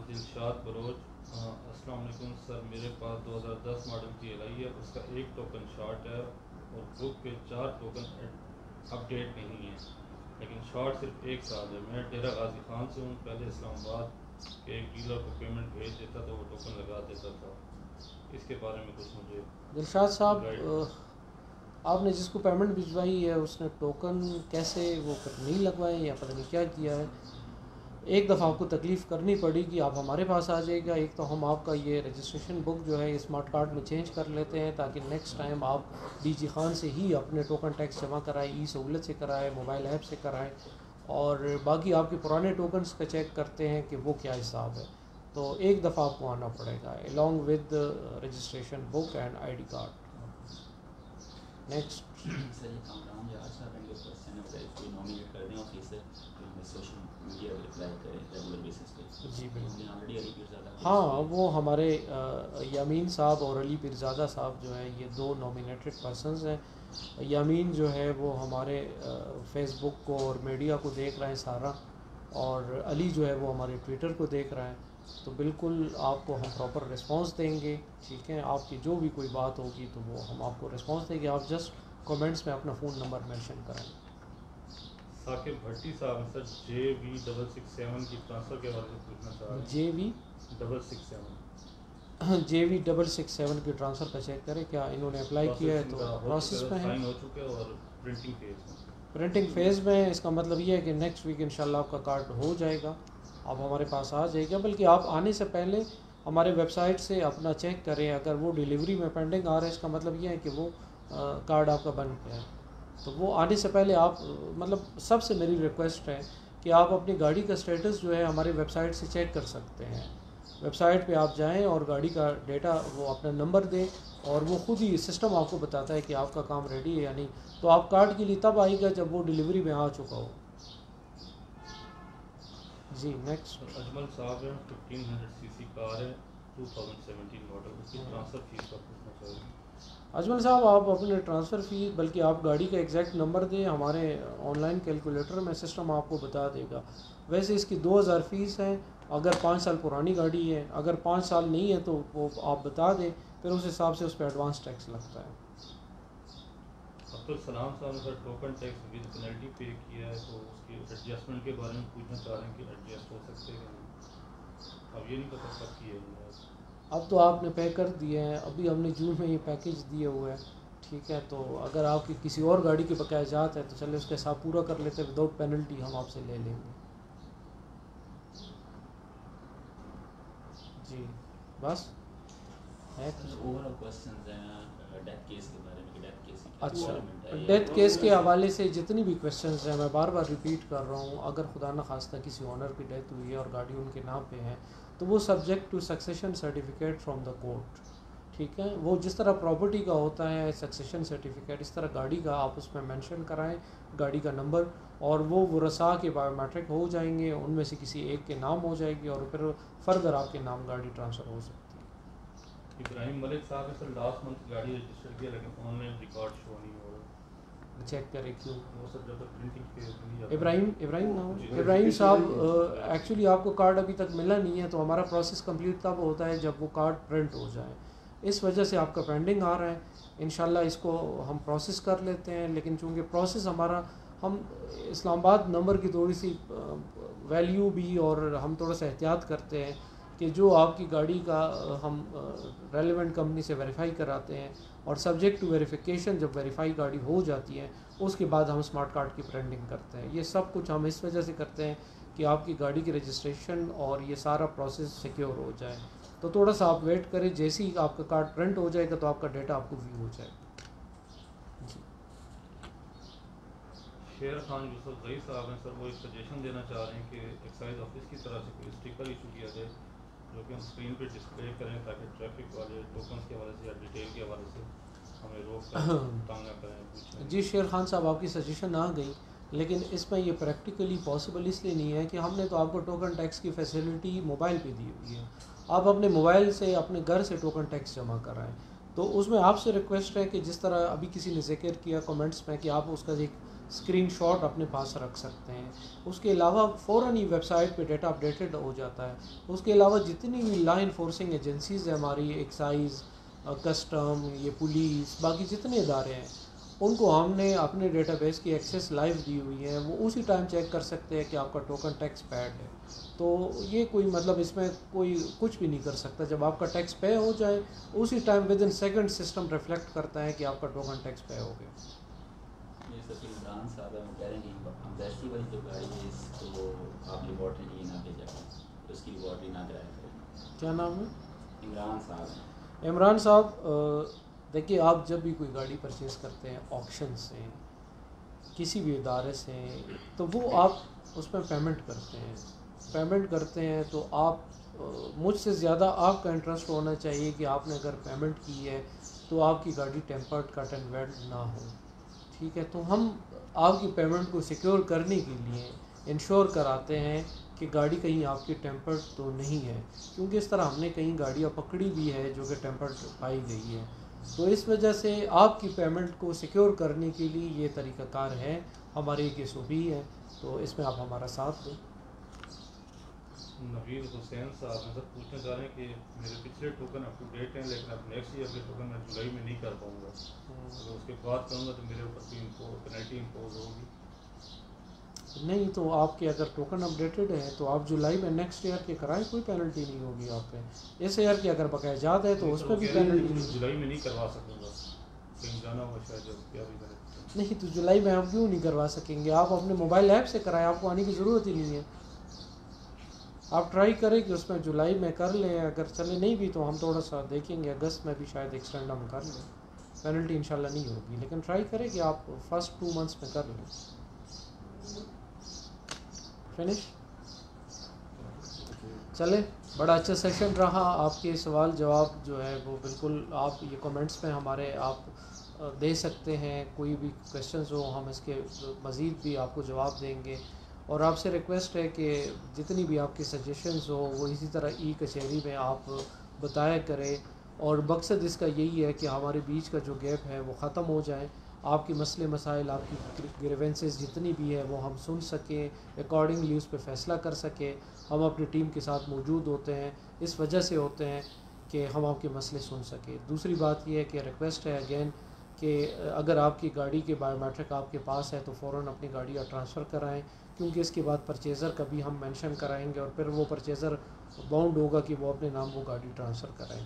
Speaker 2: दिलशाद बलोच, अस्सलाम वालेकुम सर, मेरे पास 2010 मॉडल की LI है, उसका 1 टोकन शॉर्ट है और बुक पे 4 टोकन अपडेट नहीं है, लेकिन शॉर्ट सिर्फ 1 साल है। मैं डेरा गाजी खान से हूँ, पहले इस्लामाबाद के एक डीलर को पेमेंट भेज देता तो वो टोकन लगा देता था, इसके बारे में कुछ मुझे।
Speaker 1: दिलशाद साहब, आपने जिसको पेमेंट भिजवाई है उसने टोकन कैसे वो नहीं लगवाए या पता नहीं क्या किया है। एक दफ़ा आपको तकलीफ़ करनी पड़ेगी, आप हमारे पास आ जाइएगा। एक तो हम आपका ये रजिस्ट्रेशन बुक जो है स्मार्ट कार्ड में चेंज कर लेते हैं ताकि नेक्स्ट टाइम आप DG खान से ही अपने टोकन टैक्स जमा कराएं, सहूलत से कराएं, मोबाइल ऐप से कराएं, और बाकी आपके पुराने टोकन्स का चेक करते हैं कि वो क्या हिसाब है। तो एक दफ़ा आपको आना पड़ेगा along with registration book and ID card. Next
Speaker 5: sir, ये कामरान जहाज साहब हैं, क्वेश्चन है बताइए, कोई नॉमिनेट कर दें ऑफिसर तो हमें सोशल मीडिया पर रिप्लाई करें रेगुलर बेसिस पे।
Speaker 1: जी बिल्कुल।
Speaker 5: ऑलरेडी अली पीरज़ादा,
Speaker 1: हाँ, वो हमारे यामीन साहब और अली पीरज़ादा साहब जो है ये 2 नॉमिनेटेड पर्सनस हैं। यामीन जो है वो हमारे फेसबुक को और मीडिया को देख रहे हैं सारा, और अली जो है वो हमारे ट्विटर को देख रहा है। तो बिल्कुल आपको हम प्रॉपर रिस्पांस देंगे, ठीक है। आपकी जो भी कोई बात होगी तो वो हम आपको रिस्पांस देंगे, आप जस्ट कमेंट्स में अपना फ़ोन नंबर मेंशन करें।
Speaker 2: साकिब भट्टी साहब सर, JV667 की ट्रांसफ़र के बारे में पूछना चाह रहे हैं।
Speaker 1: JV667 की ट्रांसफ़र का चेक करें, क्या इन्होंने अप्लाई किया है? तो प्रोसेस में है,
Speaker 2: साइन हो चुके हैं और प्रिंटिंग
Speaker 1: फेज़ में। इसका मतलब ये है कि नेक्स्ट वीक इंशाल्लाह आपका कार्ड हो जाएगा, आप हमारे पास आ जाइएगा। बल्कि आप आने से पहले हमारे वेबसाइट से अपना चेक करें। अगर वो डिलीवरी में पेंडिंग आ रहा है, इसका मतलब ये है कि वो कार्ड आपका बन गया है। तो वो आने से पहले आप मतलब सबसे मेरी रिक्वेस्ट है कि आप अपनी गाड़ी का स्टेटस जो है हमारी वेबसाइट से चेक कर सकते हैं। वेबसाइट पे आप जाएं और गाड़ी का डेटा वो अपना नंबर दें और वो खुद ही सिस्टम आपको बताता है कि आपका काम रेडी है या नहीं। तो आप कार्ड के लिए तब आएगा जब वो डिलीवरी में आ चुका हो। जी नेक्स्ट।
Speaker 2: अजमल साहब है, 1500 सीसी कार है, 2017 मॉडल, उसकी ट्रांसफ़र फीस का पूछना चाह रहे हैं।
Speaker 1: अजमल साहब आप अपने ट्रांसफ़र फ़ीस बल्कि आप गाड़ी का एग्जैक्ट नंबर दें, हमारे ऑनलाइन कैलकुलेटर में सिस्टम आपको बता देगा। वैसे इसकी 2000 फ़ीस है अगर 5 साल पुरानी गाड़ी है। अगर 5 साल नहीं है तो वो आप बता दें, फिर उस हिसाब से उस पर एडवांस टैक्स लगता है।
Speaker 2: अब्दुल सलाम साहब ने sir token tax with penalty पे किया है, तो उसकी एडजस्टमेंट के बारे में पूछना चाह रहे हैं कि एडजस्ट हो सकते हैं कि नहीं। अब ये नहीं पता कब किया है।
Speaker 1: अब तो आपने पे कर दिए हैं, अभी हमने जून में ये पैकेज दिए हुए हैं, ठीक है। तो अगर आपकी किसी और गाड़ी के बकाया जात है तो चले उसके साथ पूरा कर लेते हैं, विदाउट पेनल्टी हम आपसे ले लेंगे। जी बस है कुछ?
Speaker 5: ओवरऑल क्वेश्चंस हैं डेथ केस के बारे में कि डेथ केस की
Speaker 1: अच्छा,
Speaker 5: डेवलपमेंट है।
Speaker 1: डेथ केस के हवाले से जितनी भी क्वेश्चंस हैं, मैं बार बार रिपीट कर रहा हूँ, अगर खुदा न खास्ता किसी ऑनर की डेथ हुई है और गाड़ी उनके नाम पे है तो वो subject to succession certificate from the court, ठीक है। वो जिस तरह प्रॉपर्टी का होता है सक्सेशन सर्टिफिकेट, इस तरह गाड़ी का आप उसमें मेंशन कराएं गाड़ी का नंबर, और वो रसा के बायोमेट्रिक हो जाएंगे, उनमें से किसी एक के नाम हो जाएगी और फिर फर्दर आपके नाम गाड़ी ट्रांसफ़र हो सकती है।
Speaker 2: इब्राहिम मलिक साहब है सर, लास्ट मंथ गाड़ी रजिस्टर किया लेकिन ऑनलाइन रिकॉर्ड शो नहीं हो रहा,
Speaker 1: चेक करें क्यों।
Speaker 2: वो सब जब तक प्रिंटिंग पे नहीं जाता।
Speaker 1: इब्राहिम नाम
Speaker 2: जी।
Speaker 1: इब्राहिम साहब, एक्चुअली आपको कार्ड अभी तक मिला नहीं है, तो हमारा प्रोसेस कंप्लीट तब होता है जब वो कार्ड प्रिंट हो जाए। इस वजह से आपका पेंडिंग आ रहा है। इंशाल्लाह इसको हम प्रोसेस कर लेते हैं, लेकिन चूँकि प्रोसेस हमारा, हम इस्लामाबाद नंबर की थोड़ी सी वैल्यू भी और हम थोड़ा सा एहतियात करते हैं कि जो आपकी गाड़ी का हम रेलेवेंट कंपनी से वेरीफाई कराते हैं और सब्जेक्ट टू वेरिफिकेशन जब वेरीफाई गाड़ी हो जाती है उसके बाद हम स्मार्ट कार्ड की प्रिंटिंग करते हैं। ये सब कुछ हम इस वजह से करते हैं कि आपकी गाड़ी की रजिस्ट्रेशन और ये सारा प्रोसेस सिक्योर हो जाए। तो थोड़ा सा आप वेट करें, जैसे ही आपका कार्ड प्रिंट हो जाएगा तो आपका डेटा आपको व्यू हो जाएगा। जी।
Speaker 2: शेर खान यूसुफ जई साहब हैं सर, वो एक सजेशन देना चाह रहे हैं कि एक्साइज ऑफिस की तरफ से कोई स्टिकर इशू किया जाए जो कि हम स्क्रीन पे डिस्प्ले करें, ताकि ट्रैफिक वाले टोकन्स के हवाले से या डिटेल के हवाले से हमें रोक कर तंग न करें।
Speaker 1: जी शेर खान साहब, आपकी सजेशन आ गई, लेकिन इसमें ये प्रैक्टिकली पॉसिबल इसलिए नहीं है कि हमने तो आपको टोकन टैक्स की फैसिलिटी मोबाइल पे दी हुई है। आप अपने मोबाइल से अपने घर से टोकन टैक्स जमा कराएं। तो उसमें आपसे रिक्वेस्ट है कि जिस तरह अभी किसी ने जिक्र किया कमेंट्स में कि आप उसका एक स्क्रीनशॉट अपने पास रख सकते हैं, उसके अलावा फ़ौरन ही वेबसाइट पे डेटा अपडेटेड हो जाता है। उसके अलावा जितनी भी लॉ इन्फोर्सिंग एजेंसीज़ हैं हमारी, एक्साइज, कस्टम, ये पुलिस, बाकी जितने इदारे हैं, उनको हमने अपने डेटाबेस की एक्सेस लाइव दी हुई है। वो उसी टाइम चेक कर सकते हैं कि आपका टोकन टैक्स पेड है। तो ये कोई मतलब इसमें कोई कुछ भी नहीं कर सकता। जब आपका टैक्स पे हो जाए उसी time with in second system reflect करता है कि आपका टोकन टैक्स पे हो गया।
Speaker 5: ये सर इमरान साहब है, वो कह रहे हैं कि हम वैसी वाली जो गाड़ी है इसको आप लेबॉर्ट्री के लिए ना भेजा करें, तो उसकी लेबॉर्ट्री ना कराया करें।
Speaker 1: क्या नाम है?
Speaker 5: इमरान साहब हैं।
Speaker 1: इमरान साहब, देखिए आप जब भी कोई गाड़ी परचेज़ करते हैं ऑक्शन से, किसी भी इदारे से, तो वो आप उसमें पेमेंट करते हैं तो आप मुझसे ज़्यादा आपका इंटरेस्ट होना चाहिए कि आपने अगर पेमेंट की है तो आपकी गाड़ी टेम्पर्ड कट एंड वेल्ड ना हो, ठीक है। तो हम आपकी पेमेंट को सिक्योर करने के लिए इंश्योर कराते हैं कि गाड़ी कहीं आपकी टेम्पर्ड तो नहीं है, क्योंकि इस तरह हमने कहीं गाड़ियाँ पकड़ी भी है जो कि टेम्पर्ड पाई गई है। तो इस वजह से आपकी पेमेंट को सिक्योर करने के लिए ये तरीक़ाकार है, हमारी एक SOP है, तो इसमें आप हमारा साथ दें।
Speaker 2: नवीर हुसैन साहब हैं सर, पूछना चाह रहे हैं कि मेरे पिछले टोकन अप टू डेट हैं, लेकिन अब नेक्स्ट ईयर के टोकन मैं जुलाई में नहीं कर पाऊँगा, तो उसके बाद करूँगा तो मेरे ऊपर कोई पेनल्टी इम्पोज होगी?
Speaker 1: नहीं, तो आपके अगर टोकन अपडेटेड है तो आप जुलाई में नेक्स्ट ईयर के कराएं, कोई पेनल्टी नहीं होगी आप पे। इस ईयर की अगर बकाया जात है तो उस पर भी पेनल्टी नहीं।
Speaker 2: जुलाई में नहीं करवा सकूँगा, कहीं जाना होगा शायद, जब क्या भी
Speaker 1: नहीं, तो जुलाई में आप क्यों नहीं करवा सकेंगे? आप अपने मोबाइल ऐप से कराएं, आपको आने की ज़रूरत ही नहीं है। आप ट्राई करें कि उसमें जुलाई में कर लें, अगर चले नहीं भी तो हम थोड़ा सा देखेंगे अगस्त में भी शायद एक्सटेंड हम कर लें, पेनल्टी इंशाल्लाह नहीं होगी, लेकिन ट्राई करें कि आप फर्स्ट 2 मंथ्स में कर लें। फिनिश चले, बड़ा अच्छा सेशन रहा, आपके सवाल जवाब जो है वो बिल्कुल आप ये कमेंट्स में हमारे आप दे सकते हैं, कोई भी क्वेश्चंस हो हम इसके मज़ीद भी आपको जवाब देंगे। और आपसे रिक्वेस्ट है कि जितनी भी आपकी सजेशंस हो वो इसी तरह ई कचहरी में आप बताया करें, और मकसद इसका यही है कि हमारे बीच का जो गैप है वो ख़त्म हो जाए, आपके मसले मसाइल आपकी ग्रीवेंसेस जितनी भी है वो हम सुन सकें, अकॉर्डिंगली उस पर फ़ैसला कर सकें। हम अपनी टीम के साथ मौजूद होते हैं, इस वजह से होते हैं कि हम आपके मसले सुन सकें। दूसरी बात यह है कि रिक्वेस्ट है अगेन कि अगर आपकी गाड़ी के बायोमेट्रिक आपके पास है तो फ़ौरन अपनी गाड़ी का ट्रांसफ़र कराएं, क्योंकि इसके बाद परचेज़र का भी हम मेंशन कराएंगे और फिर वो परचेज़र बाउंड होगा कि वो अपने नाम वो गाड़ी ट्रांसफ़र कराएं।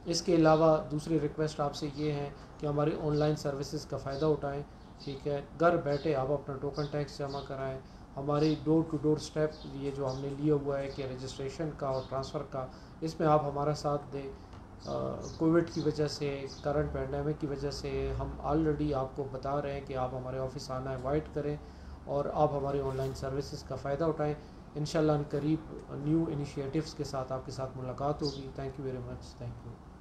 Speaker 1: इसके अलावा दूसरी रिक्वेस्ट आपसे ये है कि हमारी ऑनलाइन सर्विसेज का फ़ायदा उठाएं, ठीक है, घर बैठे आप अपना टोकन टैक्स जमा कराएं, हमारी डोर टू डोर स्टेप ये जो हमने लिया हुआ है कि रजिस्ट्रेशन का और ट्रांसफ़र का, इसमें आप हमारा साथ दें। कोविड की वजह से, करंट पैंडेमिक की वजह से हम ऑलरेडी आपको बता रहे हैं कि आप हमारे ऑफिस आना अवॉइड करें और आप हमारी ऑनलाइन सर्विसेज का फ़ायदा उठाएं। इंशाल्लाह करीब न्यू इनिशिएटिव्स के साथ आपके साथ मुलाकात होगी। Thank you very much. Thank you.